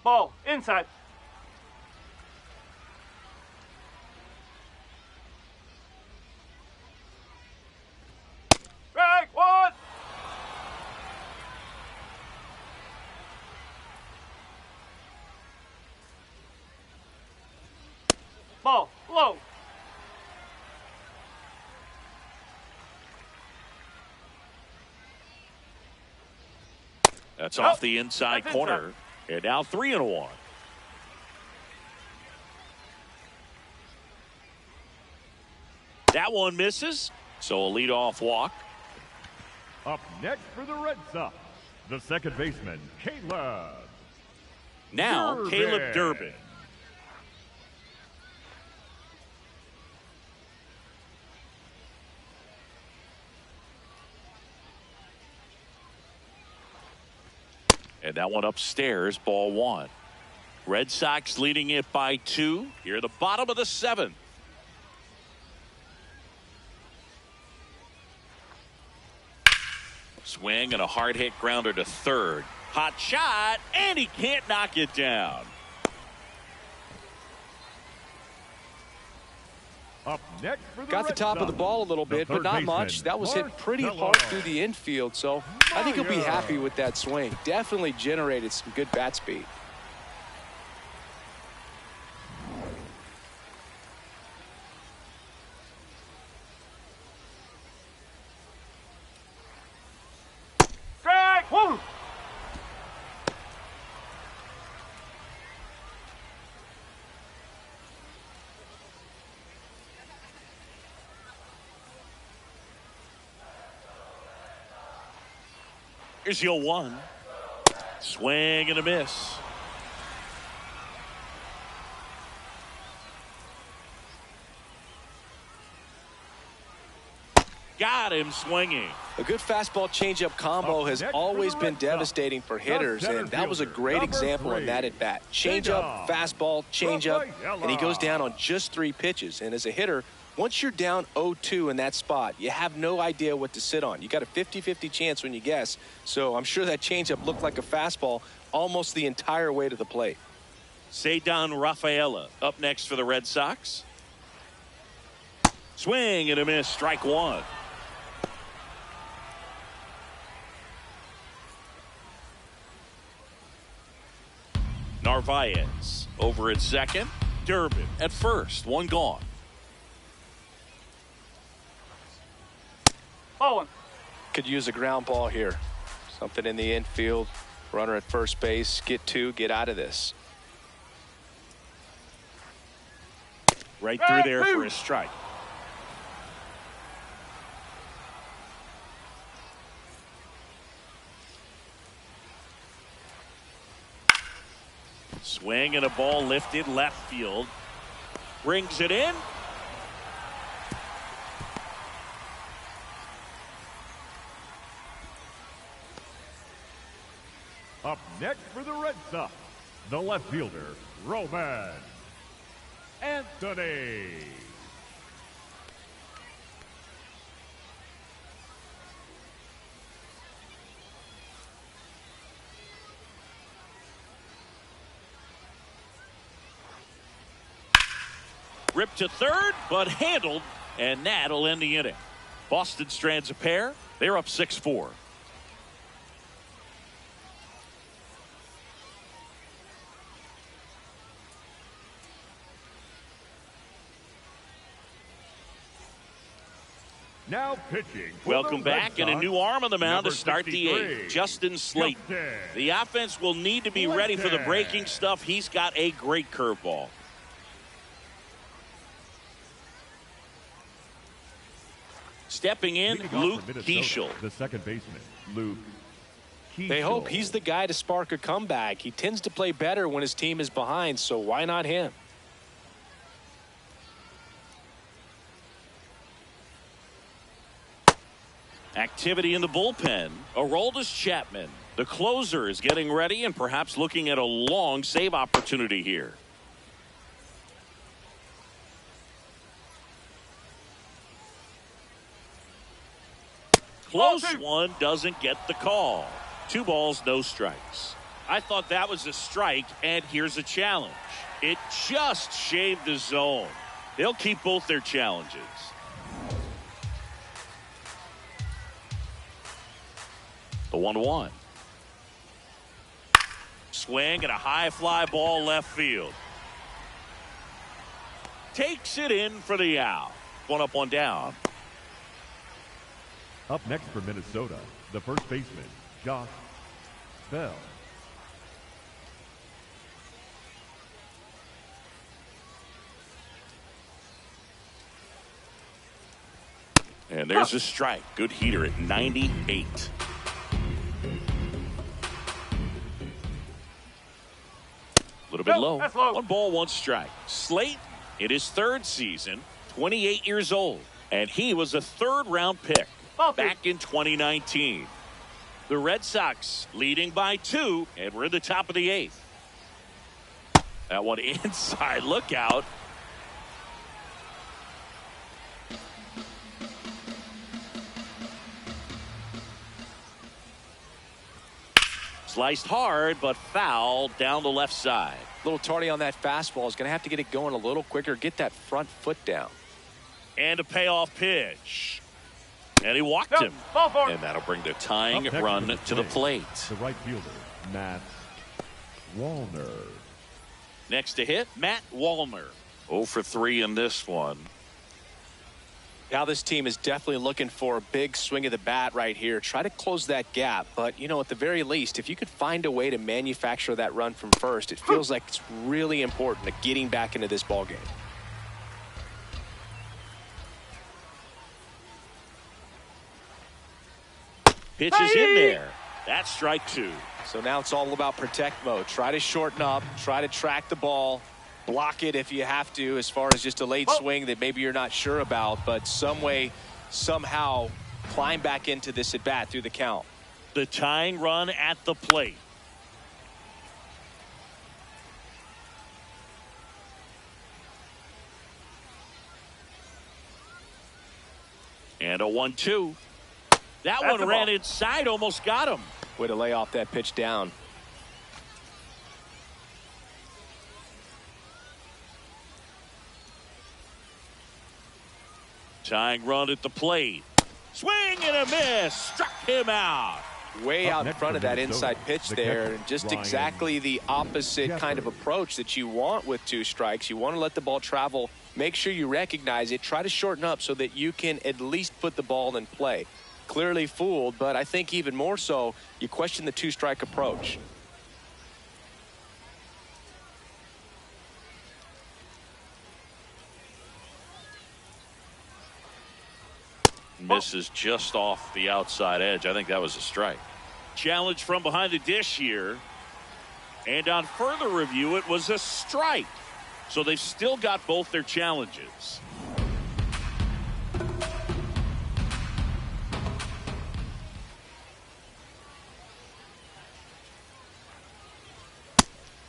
Ball, inside. Strike one. Ball, low. That's off the inside that's corner. inside. And now 3-1. That one misses. So a leadoff walk. Up next for the Red Sox, the second baseman, Caleb. Now Durbin. Caleb Durbin. And that one upstairs, ball 1. Red Sox leading it by 2 here at the bottom of the 7th. Swing and a hard hit grounder to third. Hot shot, and he can't knock it down. Up next for the Got the Red top of the Sox, ball a little the bit, but third not baseman, much. That was hit pretty hard through the infield, so I think he'll be happy with that swing. Definitely generated some good bat speed. Strike one. Here's the 0-1. Swing and a miss. Got him swinging. A good fastball changeup combo has always been devastating for hitters, and that was a great example of that at bat. Changeup, fastball, changeup, and he goes down on just 3 pitches. And as a hitter, once you're down 0-2 in that spot, you have no idea what to sit on. You got a 50-50 chance when you guess. So I'm sure that changeup looked like a fastball almost the entire way to the plate. Cedar Rafaela up next for the Red Sox. Swing and a miss, strike 1. Narvaez over at second. Durbin at first. One gone. Ball one. Could use a ground ball here. Something in the infield. Runner at first base. Get two. Get out of this. Right through there for a strike. Swing and a ball lifted left field. Brings it in. Up next for the Red Sox, the left fielder, Roman Anthony. Ripped to third, but handled, and that'll end the inning. Boston strands a pair. They're up 6-4. Now pitching. Welcome back, and a new arm on the mound to start the eighth. Justin Slayton. The offense will need to be ready for the breaking stuff. He's got a great curveball. Stepping in, Luke Keeschel. The second baseman, Luke Keeschel. They hope he's the guy to spark a comeback. He tends to play better when his team is behind, so why not him? Activity in the bullpen. Aroldis Chapman, the closer, is getting ready and perhaps looking at a long save opportunity here. Close one, doesn't get the call. 2 balls, no strikes. I thought that was a strike, and here's a challenge. It just shaved the zone. They'll keep both their challenges. The 1-1. Swing and a high fly ball left field. Takes it in for the out. 1 up, 1 down. Up next for Minnesota, the first baseman, Josh Bell. And there's a strike. Good heater at 98. A little bit low. 1 ball, 1 strike. Slayton in his 3rd season, 28 years old. And he was a 3rd-round pick back in 2019. The Red Sox leading by 2, and we're in the top of the 8th. That one inside. Look out. Sliced hard, but foul down the left side. A little tardy on that fastball. Is going to have to get it going a little quicker. Get that front foot down. And a payoff pitch. And he walked him. And that'll bring the tying run to the plate. The right fielder, Matt Wallner. Next to hit, Matt Wallner. 0 for 3 in this one. Now this team is definitely looking for a big swing of the bat right here. Try to close that gap. But, you know, at the very least, if you could find a way to manufacture that run from first, it feels like it's really important to getting back into this ball game. Pitch is in there. That's strike 2. So now it's all about protect mode. Try to shorten up. Try to track the ball. Block it if you have to, as far as just a late swing that maybe you're not sure about. But some way, somehow, climb back into this at bat through the count. The tying run at the plate. And a 1-2. That one ran inside, almost got him. Way to lay off that pitch down. Tying run at the plate. Swing and a miss. Struck him out. way out in front of that inside pitch there, and just exactly the opposite kind of approach that you want with 2 strikes. You want to let the ball travel, make sure you recognize it, try to shorten up so that you can at least put the ball in play. Clearly fooled, but I think even more so, you question the 2-strike approach. Misses just off the outside edge. I think that was a strike. Challenge from behind the dish here. And on further review, it was a strike. So they've still got both their challenges.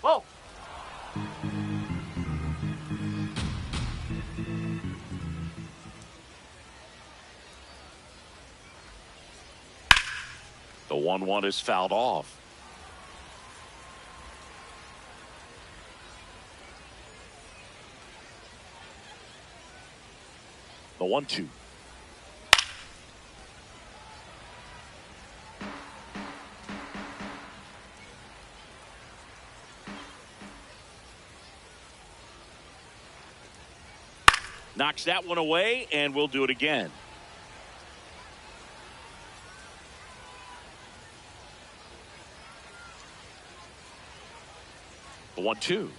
Whoa. The 1-1 is fouled off. The 1-2. Knocks that one away, and we'll do it again. The 1-2.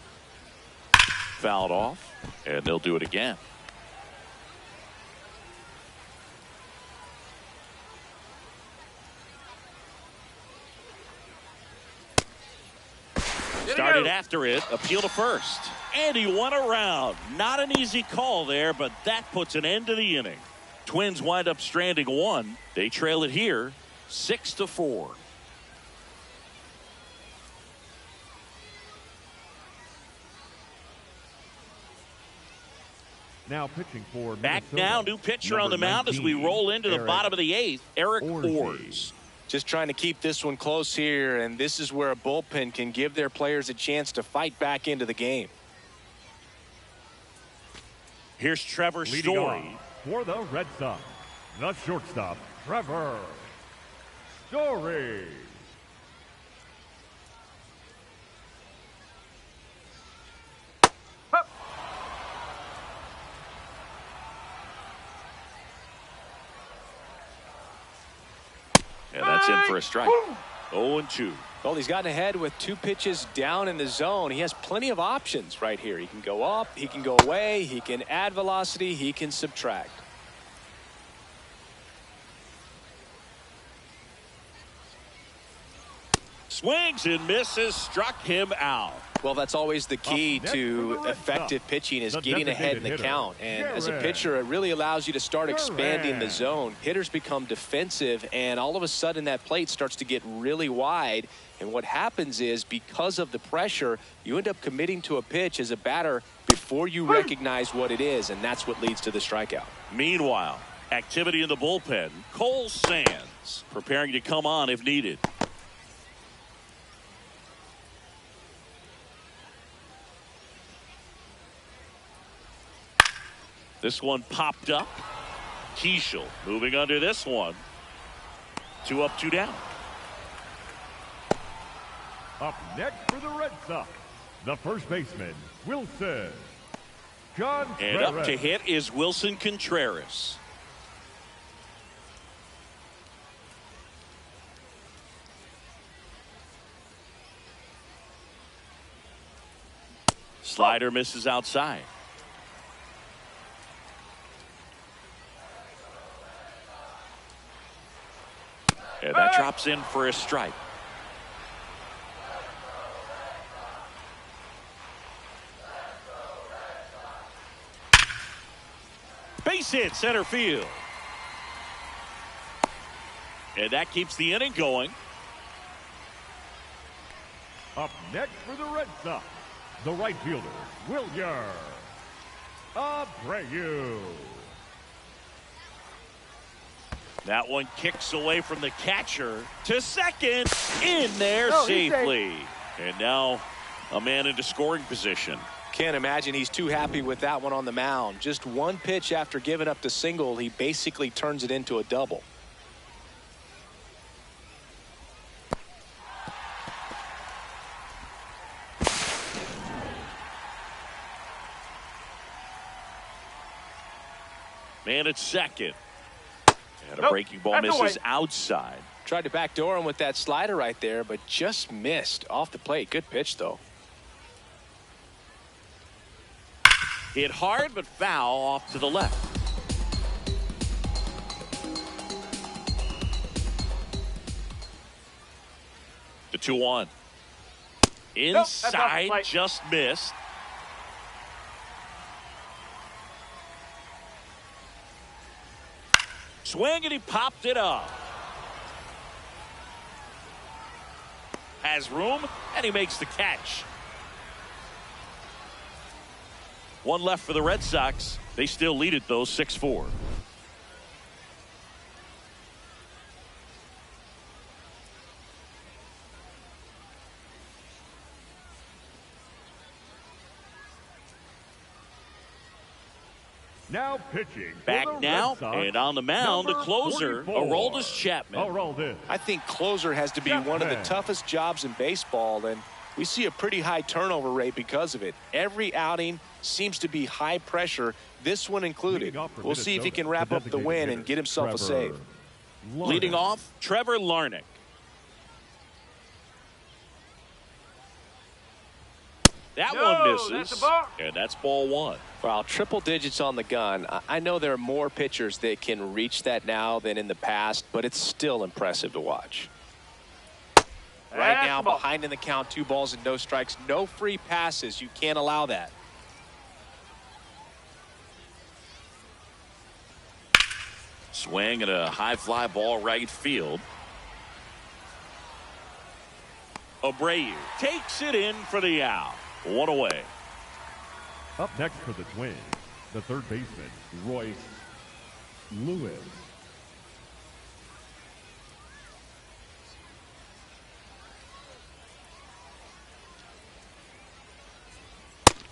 Fouled off, and they'll do it again. Started after it, appeal to first. And he won around. Not an easy call there, but that puts an end to the inning. Twins wind up stranding 1. They trail it here 6-4. Now pitching for back Minnesota, now, new pitcher on the mound 19, as we roll into the bottom of the 8th, Eric Orsi. Ors. Just trying to keep this one close here, and this is where a bullpen can give their players a chance to fight back into the game. Here's Trevor Leading Story. off for the Red Sox, the shortstop, Trevor Story. And that's in for a strike. 0-2. Well, he's gotten ahead with 2 pitches down in the zone. He has plenty of options right here. He can go up, he can go away, he can add velocity, he can subtract. Swings and misses, struck him out. Well, that's always the key to effective pitching, is getting ahead in the count. And as a pitcher, it really allows you to start expanding the zone. Hitters become defensive, and all of a sudden that plate starts to get really wide. And what happens is, because of the pressure, you end up committing to a pitch as a batter before you recognize what it is, and that's what leads to the strikeout. Meanwhile, activity in the bullpen. Cole Sands preparing to come on if needed. This one popped up. Keishel moving under this one. 2 up, 2 down. Up next for the Red Sox, the first baseman, Wilson Contreras. And up to hit is Wilson Contreras. Slider misses outside. And that drops in for a strike. Base hit center field. And that keeps the inning going. Up next for the Red Sox, the right fielder, Wilyer Abreu. That one kicks away from the catcher to second, in there safely. And now a man into scoring position. Can't imagine he's too happy with that one on the mound. Just 1 pitch after giving up the single, he basically turns it into a double. And it's second. And a Nope, breaking ball that's misses away. outside. Tried to backdoor him with that slider right there, but just missed off the plate. Good pitch, though. Hit hard, but foul off to the left. The 2-1. that's off the Inside, plate. just missed. Swing, and he popped it up. Has room, and he makes the catch. One left for the Red Sox. They still lead it, though, 6-4. Now pitching. for Back the now, Red Sox, and on the mound, a number closer, 44, Aroldis Chapman. Aroldis. I think closer has to be one of the Chapman. toughest jobs in baseball, and we see a pretty high turnover rate because of it. Every outing seems to be high pressure, this one included. Leading off for We'll see if he Minnesota, can wrap the up the designated win hitter, and get himself a Trevor save. Larnach. Leading off, Trevor Larnach. That No, one misses, that's a ball. and that's ball one. Wow, triple digits on the gun. I know there are more pitchers that can reach that now than in the past, but it's still impressive to watch. Right That's now, the ball. behind in the count, 2 balls and no strikes, no free passes. You can't allow that. Swing and a high fly ball right field. Abreu takes it in for the out. One away. Up next for the Twins, the third baseman, Royce Lewis.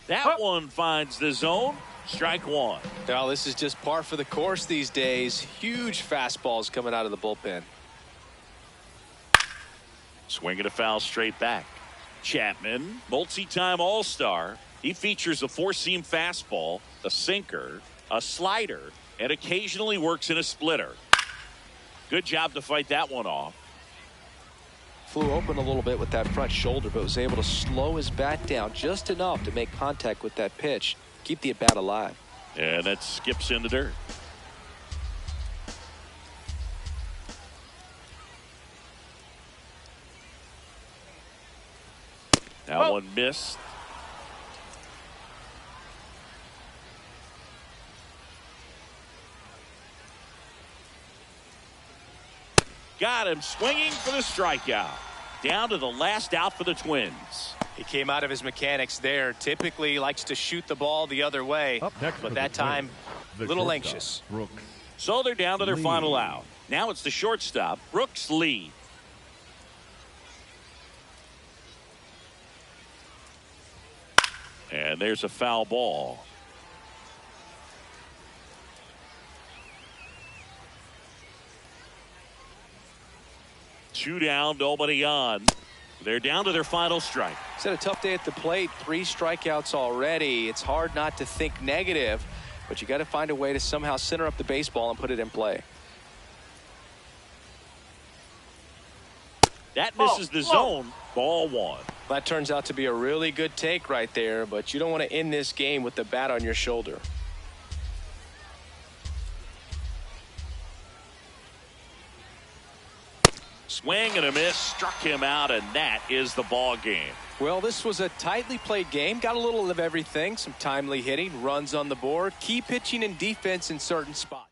That one finds the zone. Strike one. Well, this is just par for the course these days. Huge fastballs coming out of the bullpen. Swinging a foul straight back. Chapman, multi-time All-Star. He features a four-seam fastball, a sinker, a slider, and occasionally works in a splitter. Good job to fight that one off. Flew open a little bit with that front shoulder, but was able to slow his bat down just enough to make contact with that pitch. Keep the at-bat alive. And that skips in the dirt. That one missed. Got him swinging for the strikeout. Down to the last out for the Twins. He came out of his mechanics there. Typically likes to shoot the ball the other way, Up next for but the that time Twins, a the little shortstop, anxious. Brooks. So they're down to their Lee. final out. Now it's the shortstop, Brooks Lee. And there's a foul ball. Two down, nobody on. They're down to their final strike. It's had a tough day at the plate. 3 strikeouts already. It's hard not to think negative, but you got to find a way to somehow center up the baseball and put it in play. That Ball, misses the low. zone. Ball one. That turns out to be a really good take right there, but you don't want to end this game with the bat on your shoulder. Swing and a miss. Struck him out, and that is the ball game. Well, this was a tightly played game. Got a little of everything. Some timely hitting, runs on the board, key pitching and defense in certain spots.